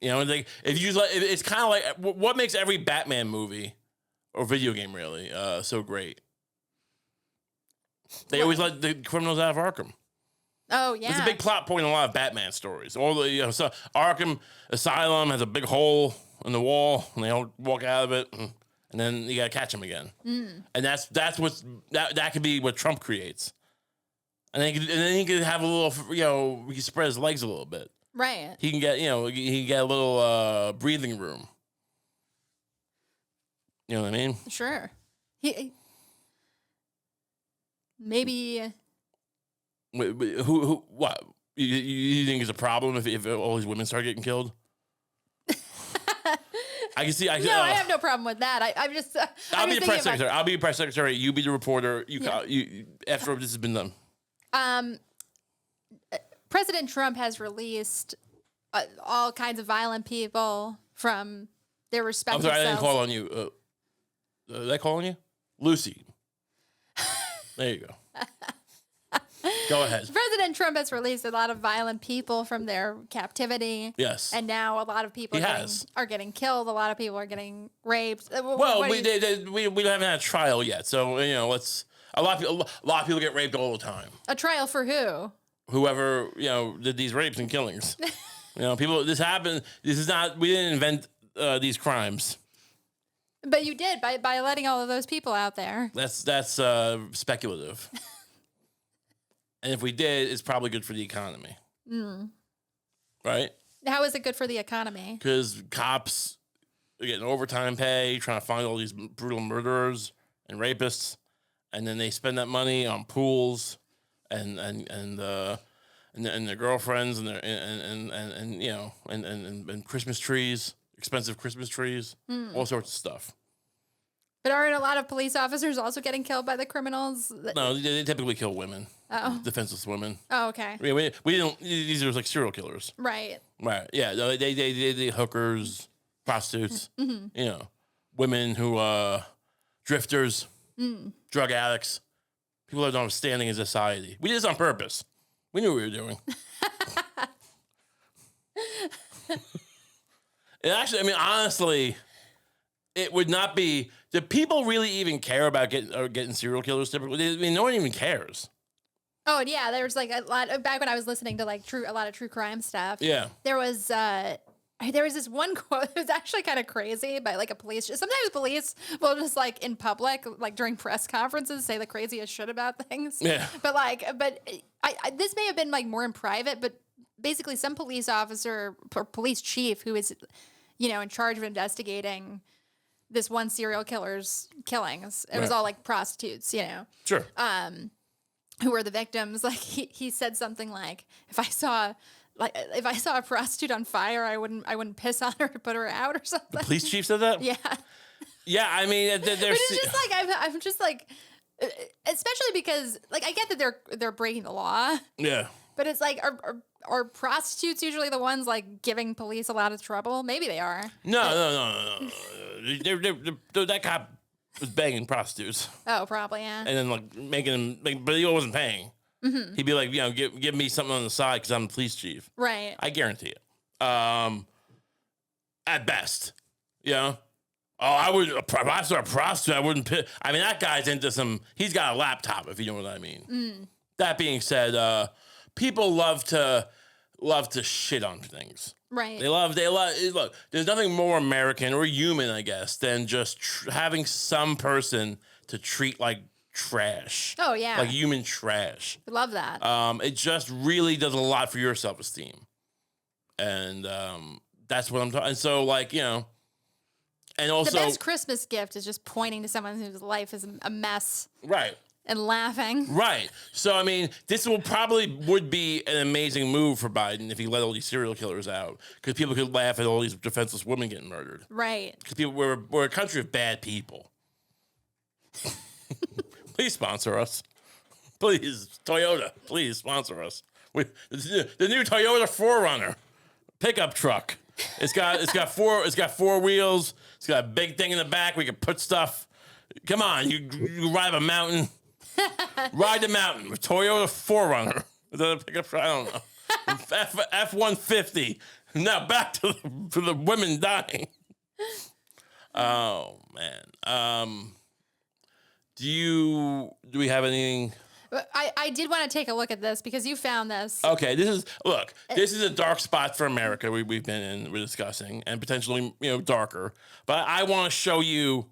Like it's kind of like what makes every Batman movie or video game really so great. They always let the criminals out of Arkham. Oh yeah, it's a big plot point in a lot of Batman stories. All the so Arkham Asylum has a big hole in the wall, and they all walk out of it, and then you gotta catch them again. And that's that could be what Trump creates. And then he could have a little, he can spread his legs a little bit. Right. He can get he can get a little breathing room. You know what I mean? Sure. Maybe. Who? What? You think it's a problem if all these women start getting killed? I can see. I have no problem with that. I'm just. I'll be the press secretary. I'll be a press secretary. You be the reporter. You after this has been done. President Trump has released all kinds of violent people from their respective. I'm sorry, cells. I didn't call on you. Did I call on you, Lucie? There you go. Go ahead. President Trump has released a lot of violent people from their captivity. Yes. And now a lot of people are getting killed. A lot of people are getting raped. Well, we haven't had a trial yet, so a lot of people get raped all the time. A trial for who? Whoever did these rapes and killings. People. This happened. This is not. We didn't invent these crimes. But you did by letting all of those people out there. That's speculative. And if we did, it's probably good for the economy. Right? How is it good for the economy? Because cops are getting overtime pay, trying to find all these brutal murderers and rapists, and then they spend that money on pools and their girlfriends and their and you know and Christmas trees, expensive Christmas trees, all sorts of stuff. But aren't a lot of police officers also getting killed by the criminals? No, they typically kill women. Oh. Defenseless women. Oh, okay. We don't. These are like serial killers. Right. Right. Yeah. No, they hookers, prostitutes. You know, women who drifters, drug addicts, people that don't have standing in society. We did this on purpose. We knew what we were doing. And actually, I mean, honestly, it would not be. Do people really even care about getting serial killers? Typically, I mean, no one even cares. Oh yeah, there was like a lot back when I was listening to like a lot of true crime stuff. Yeah, there was this one quote. It was actually kind of crazy by like a police. Sometimes police will just like in public, like during press conferences, say the craziest shit about things. Yeah, but this may have been like more in private, but basically some police officer or police chief who is, you know, in charge of investigating this one serial killer's killings. It was all like prostitutes, you know. Sure. Who were the victims? Like he said something like, if I saw a prostitute on fire, I wouldn't piss on her to put her out or something. The police chief said that? Yeah. Yeah, I mean, but it's just like I'm just like, especially because like I get that they're breaking the law. Yeah. But it's like are prostitutes usually the ones like giving police a lot of trouble? Maybe they are. No. That cop was banging prostitutes. Oh, probably, yeah. And then like making them, but he wasn't paying. Mm-hmm. He'd be like, you know, give me something on the side because I'm the police chief. Right. I guarantee it. At best, you know. Oh, I would. If I saw a prostitute, I wouldn't. I mean, that guy's into some. He's got a laptop, if you know what I mean. That being said, people love to shit on things. Right. They love. Look, there's nothing more American or human, I guess, than just having some person to treat like trash. Oh yeah. Like human trash. I love that. It just really does a lot for your self-esteem, and that's what I'm talking. And so, like, you know, and also the best Christmas gift is just pointing to someone whose life is a mess. Right. And laughing. Right. So, I mean, this would be an amazing move for Biden if he let all these serial killers out. Because people could laugh at all these defenseless women getting murdered. Right. Because we're a country of bad people. Please sponsor us. Please. Toyota, please sponsor us. The new Toyota 4Runner pickup truck. It's got four wheels. It's got a big thing in the back. We can put stuff. Come on, you ride a mountain. Ride the mountain with Toyota 4Runner. Is that a pickup truck? I don't know. F-150. Now back to the women dying. Oh man. Do we have anything? I did want to take a look at this because you found this. Okay, this is a dark spot for America we've been in, we're discussing, and potentially, you know, darker. But I want to show you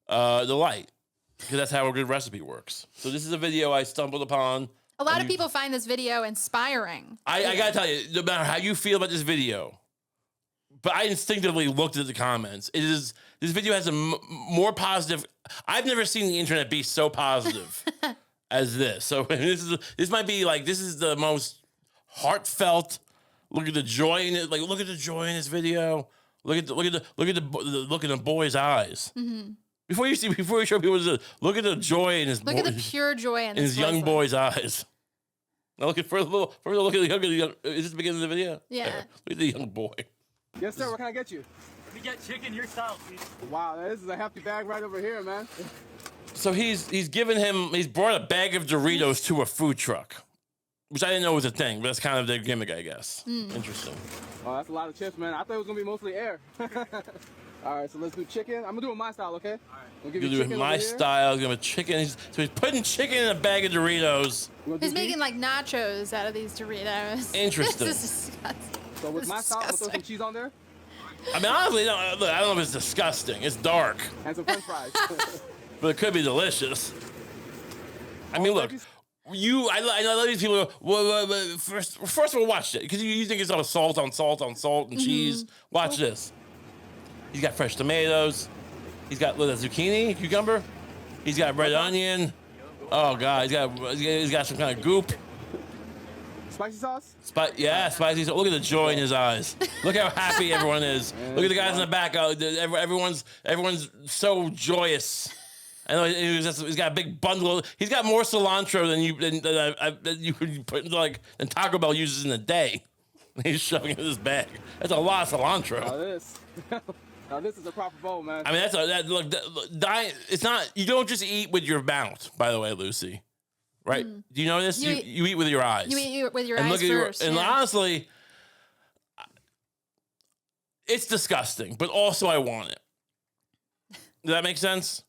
the light. Because that's how a good recipe works. So this is a video I stumbled upon. A lot of people find this video inspiring. I gotta tell you, no matter how you feel about this video, but I instinctively looked at the comments. This video has a more positive. I've never seen the internet be so positive as this. So this might be like, this is the most heartfelt. Look at the joy in it. Like, look at the joy in this video. Look at the look in the boy's eyes. Mm-hmm. Before you show people this, look at the joy in his look at the pure joy in his young boy's eyes. Now look at look at the young. Is this the beginning of the video? Yeah. Look at the young boy. Yes, sir. What can I get you? We get chicken your style, please. Wow, this is a hefty bag right over here, man. So he's brought a bag of Doritos to a food truck, which I didn't know was a thing, but that's kind of their gimmick, I guess. Interesting. Oh, that's a lot of chips, man. I thought it was gonna be mostly air. All right, so let's do chicken. I'm gonna do it my style, okay? All right. We'll give you chicken my style. Give him a chicken. So he's putting chicken in a bag of Doritos. He's making like nachos out of these Doritos. Interesting. This is disgusting. So with my style, I'm gonna throw some cheese on there. I mean, honestly, no, look, I don't know if it's disgusting. It's dark, And some French fries. but it could be delicious. I mean, look, I know these people go, well, first of all, watch it, because you think it's all salt on salt on salt and cheese. Watch this. He's got fresh tomatoes. He's got zucchini, cucumber. He's got red onion. Oh, God, he's got some kind of goop. Spicy sauce? Spicy sauce. Look at the joy in his eyes. Look how happy everyone is. Look at the guys in the back. Oh, everyone's so joyous. I know he's got a big bundle. He's got more cilantro than you could put into than Taco Bell uses in a day. He's shoving it in his bag. That's a lot of cilantro. Now this is a proper bowl, man. I mean, diet. It's not. You don't just eat with your mouth. By the way, Lucy, right? Do you know this? You eat with your eyes. You eat with your and eyes first. And honestly, it's disgusting. But also, I want it. Does that make sense?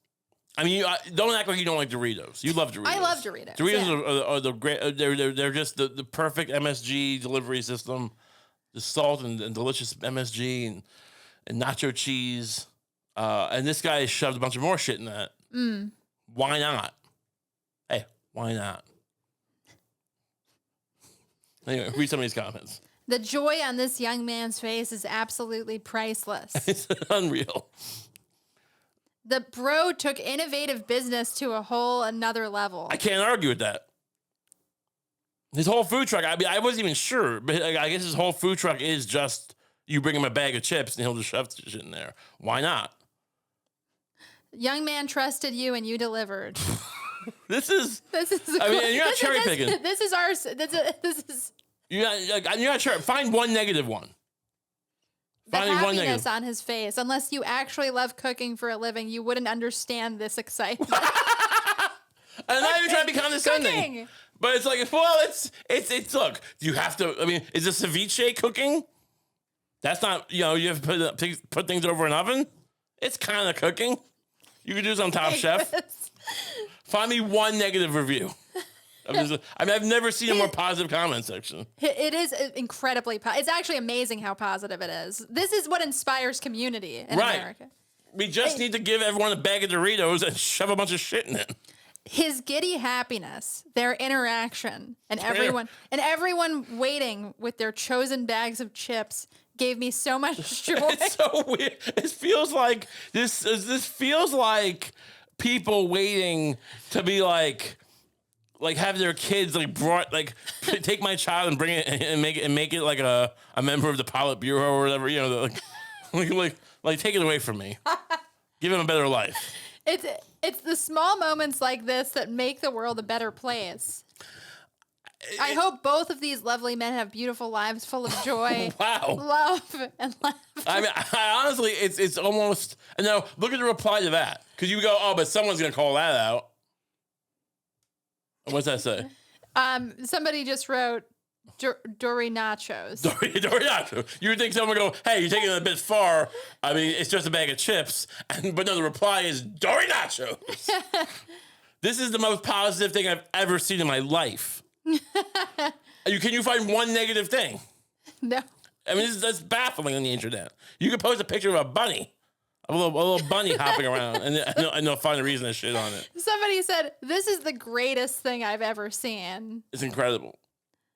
I mean, don't act like you don't like Doritos. You love Doritos. I love Doritos. Doritos are the great. They're just the perfect MSG delivery system. The salt and delicious MSG and nacho cheese. And this guy shoved a bunch of more shit in that. Why not? Hey, why not? Anyway, read some of these comments. The joy on this young man's face is absolutely priceless. It's unreal. The bro took innovative business to a whole another level. I can't argue with that. His whole food truck, I mean, I wasn't even sure, but I guess his whole food truck is just you bring him a bag of chips and he'll just shove shit in there. Why not? Young man trusted you and you delivered. This is. I mean, you're not cherry picking. This is. You're not cherry. Find one negative one. The happiness on his face. Unless you actually love cooking for a living, you wouldn't understand this excitement. I'm not even trying to be condescending. Cooking. But it's like, well, it's look, you have to, I mean, is a ceviche cooking? That's not, you have to put things over an oven? It's kind of cooking. You can do some Top Chef. Find me one negative review. I've never seen a more positive comment section. It is incredibly it's actually amazing how positive it is. This is what inspires community in America. We just need to give everyone a bag of Doritos and shove a bunch of shit in it. His giddy happiness, their interaction, and everyone waiting with their chosen bags of chips gave me so much joy. It's so weird. It feels like this feels like people waiting to be like have their kids take my child and bring it and make it like a member of the Politburo or whatever, like take it away from me. Give him a better life. It's the small moments like this that make the world a better place. I hope both of these lovely men have beautiful lives full of joy, love, and laughter. I mean, honestly, it's almost. And now look at the reply to that, because you go, oh, but someone's gonna call that out. What's that say? Somebody just wrote Dory nachos. Dory nachos. You would think someone would go, hey, you're taking it a bit far. I mean, it's just a bag of chips. But no, the reply is Dory nachos. This is the most positive thing I've ever seen in my life. Can you find one negative thing? No. I mean, that's baffling on the internet. You could post a picture of a bunny. A little bunny hopping around, and they'll find a reason to shit on it. Somebody said, this is the greatest thing I've ever seen. It's incredible.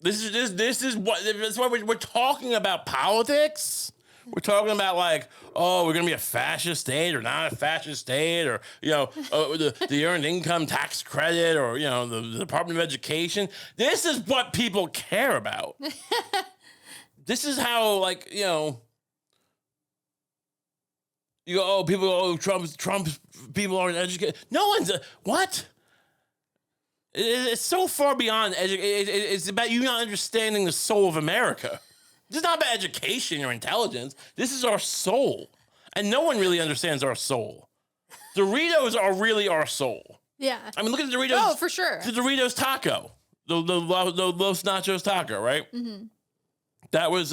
This is that's why we're talking about politics. We're talking about we're gonna be a fascist state or not a fascist state, or the earned income tax credit, or the Department of Education. This is what people care about. This is how you go, oh, people go, oh, Trump people aren't educated. No one's, what? It's so far beyond education. It's about you not understanding the soul of America. This is not about education or intelligence. This is our soul. And no one really understands our soul. Doritos are really our soul. Yeah. I mean, look at the Doritos. Oh, for sure. The Doritos taco. The Los Nachos taco, right? Mm-hmm. That was,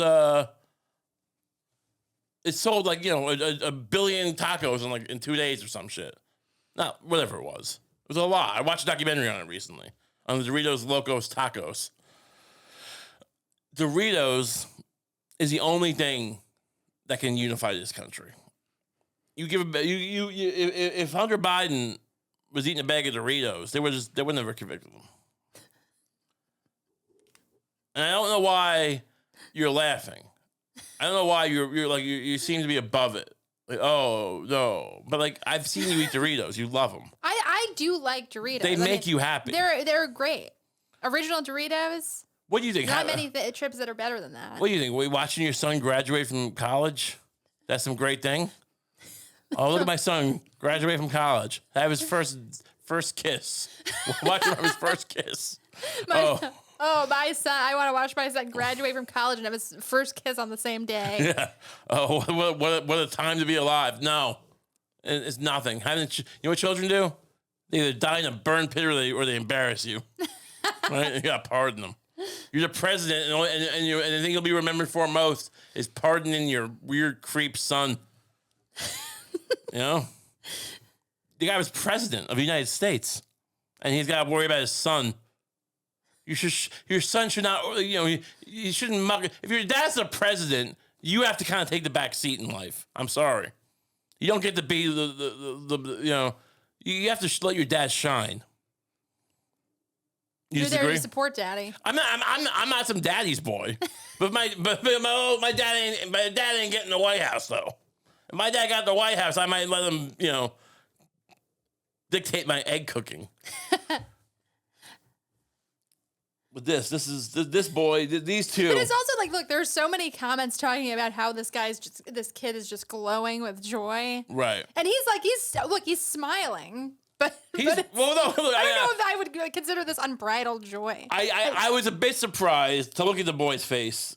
it sold a billion tacos in 2 days or some shit. No, whatever it was. It was a lot. I watched a documentary on it recently on the Doritos Locos Tacos. Doritos is the only thing that can unify this country. You give if Hunter Biden was eating a bag of Doritos, they would never convict him. And I don't know why you're laughing. I don't know why you seem to be above it. Like, oh no, but like I've seen you eat Doritos. You love them. I do like Doritos. They make you happy. They're great. Original Doritos. What do you think? Not many trips that are better than that. What do you think? Were you watching your son graduate from college? That's some great thing. Oh, look at my son graduate from college. Have his first kiss. Watch him have his first kiss. My son. I want to watch my son graduate from college and have his first kiss on the same day. Yeah. Oh, what a time to be alive. No, it's nothing. You know what children do? They either die in a burn pit or they embarrass you. Right? You got to pardon them. You're the president, and the thing you'll be remembered for most is pardoning your weird creep son. You know? The guy was president of the United States, and he's got to worry about his son. Your son should not, you shouldn't muck. If your dad's the president, you have to kind of take the back seat in life. I'm sorry. You don't get to be you have to let your dad shine. You're there to support daddy. I'm not some daddy's boy, but my dad ain't getting the White House though. If my dad got the White House, I might let him, dictate my egg cooking. But this boy, these two. But it's also like, look, there's so many comments talking about how this kid is just glowing with joy. Right. And he's smiling. But I don't know if I would consider this unbridled joy. I was a bit surprised to look at the boy's face.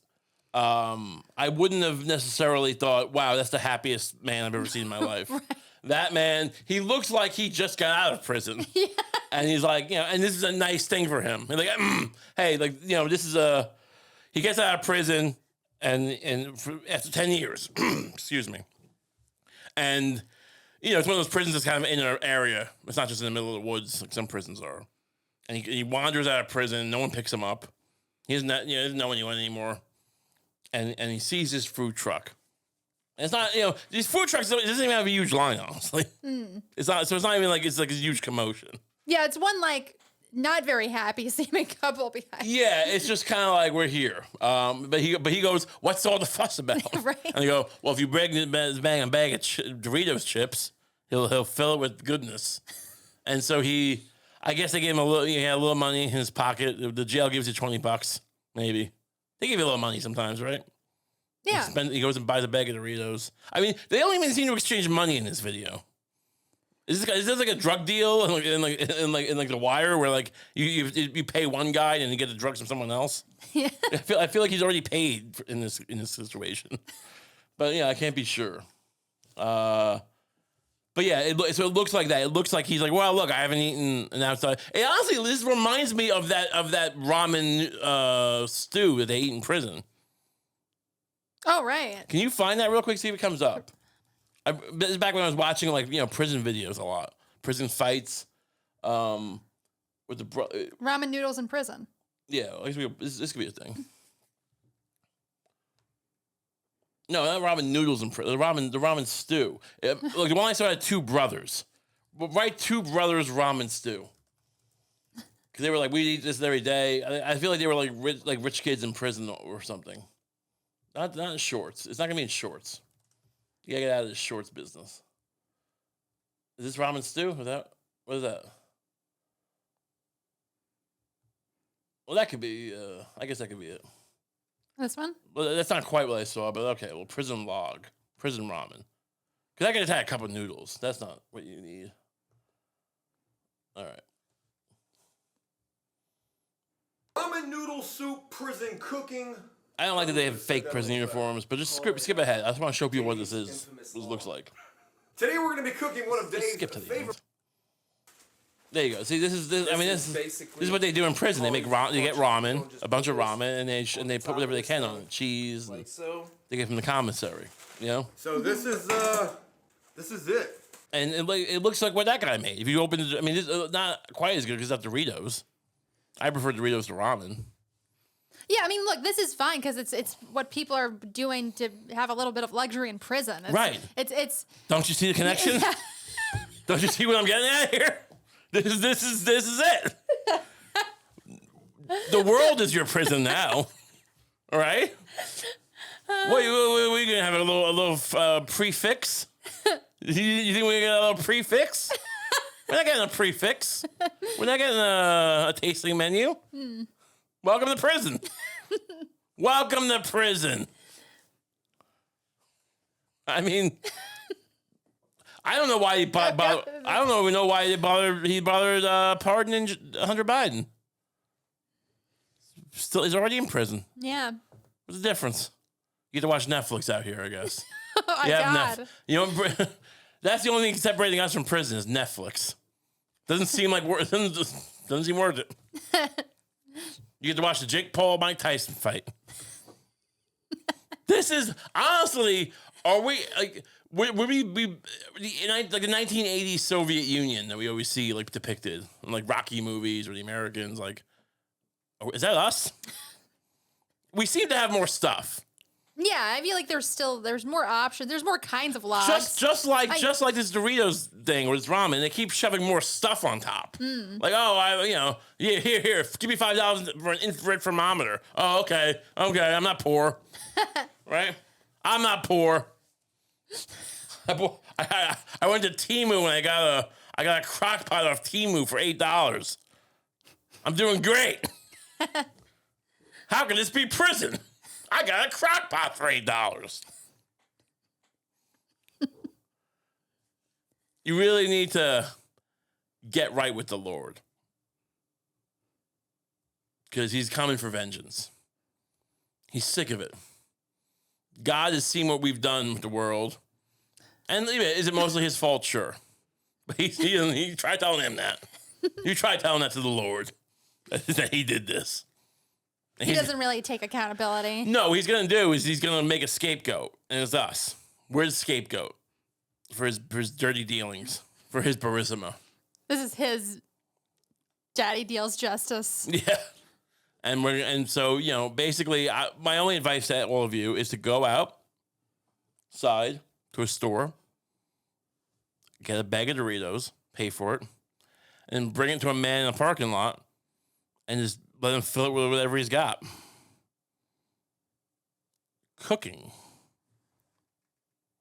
I wouldn't have necessarily thought, wow, that's the happiest man I've ever seen in my life. Right. That man, he looks like he just got out of prison. Yeah. And he's like, and this is a nice thing for him. He's like, hey, this is he gets out of prison after 10 years, excuse me. And, it's one of those prisons that's kind of in an area. It's not just in the middle of the woods like some prisons are. And he wanders out of prison. No one picks him up. He doesn't know anyone anymore. And he sees this food truck. And it's not, these food trucks, it doesn't even have a huge line, honestly. It's not even like it's like a huge commotion. Yeah, it's one not very happy seeming couple behind. Yeah, it's just kind of like we're here. But he goes, what's all the fuss about? Right. And they go, well, if you bring a bag of Doritos chips, he'll fill it with goodness. And so I guess they gave him he had a little money in his pocket. The jail gives you $20, maybe. They give you a little money sometimes, right? Yeah. He goes and buys a bag of Doritos. I mean, they don't even seem to exchange money in this video. Is this like a drug deal in The Wire where like you pay one guy and you get the drugs from someone else? Yeah. I feel like he's already paid in this situation, but yeah, I can't be sure. But yeah, so it looks like that. It looks like he's like, well, look, I haven't eaten an outside. And honestly, this reminds me of that ramen stew that they eat in prison. Oh right. Can you find that real quick? See if it comes up. This is back when I was watching prison videos a lot, prison fights, with the ramen noodles in prison. Yeah, this could be a thing. No, not ramen noodles in prison. The ramen stew. Look, the one I saw had two brothers. Right, two brothers ramen stew. Because they were like, we eat this every day. I feel like they were like rich kids in prison or something. Not in shorts. It's not gonna be in shorts. You gotta get out of this shorts business. Is this ramen stew? What is that? Well, that could be. I guess that could be it. This one? Well, that's not quite what I saw, but okay. Well, prison ramen. Because I could have had a cup of noodles. That's not what you need. All right. Ramen noodle soup, prison cooking. I don't like that they have fake prison uniforms, but just skip ahead. I just want to show people what this is, what this looks like. Today we're going to be cooking one of Dave's favorite. There you go. See, this is what they do in prison. They get ramen, a bunch of ramen, and they put whatever they can on it, cheese. Like so. They get from the commissary, So this is it. And it looks like what that guy made. If you open it, this not quite as good because it's not Doritos. I prefer Doritos to ramen. Yeah, I mean, look, this is fine because it's what people are doing to have a little bit of luxury in prison. Right. It's. Don't you see the connection? Yeah. Don't you see what I'm getting at here? This is it. The world is your prison now. All right? What, we gonna have a little prefix? You think we're gonna get a little prefix? We're not getting a prefix. We're not getting a tasting menu. Welcome to prison. Welcome to prison. I mean, I don't know why he I don't even know why he bothered pardoning Hunter Biden. Still, he's already in prison. Yeah. What's the difference? You get to watch Netflix out here, I guess. Oh my God. You know, that's the only thing separating us from prison is Netflix. Doesn't seem like doesn't seem worth it. You get to watch the Jake Paul Mike Tyson fight. This is honestly, are we like would we be like the 1980s Soviet Union that we always see like depicted in like Rocky movies or the Americans? Like, is that us? We seem to have more stuff. Yeah, I feel like there's more options. There's more kinds of logs. Just like this Doritos thing or this ramen, they keep shoving more stuff on top. Like, here, give me $5 for an infrared thermometer. Oh, okay, I'm not poor, right? I'm not poor. I went to Temu and I got a crock pot off Temu for $8. I'm doing great. How can this be prison? I got a crock pot for $8. You really need to get right with the Lord. Because he's coming for vengeance. He's sick of it. God has seen what we've done with the world. And is it mostly his fault? Sure. But he tried telling him that. You try telling that to the Lord. That he did this. He doesn't really take accountability. No, what he's going to do is he's going to make a scapegoat, and it's us. We're the scapegoat for his dirty dealings, for his barisma. This is his daddy deals justice. Yeah. And so, basically, my only advice to all of you is to go outside to a store, get a bag of Doritos, pay for it, and bring it to a man in a parking lot, and just let him fill it with whatever he's got. Cooking.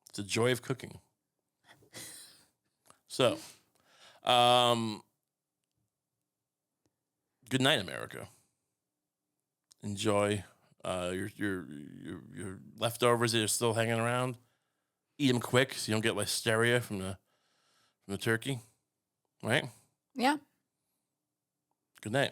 It's the joy of cooking. So, good night, America. Enjoy your leftovers that are still hanging around. Eat them quick so you don't get listeria from the turkey. Right? Yeah. Good night.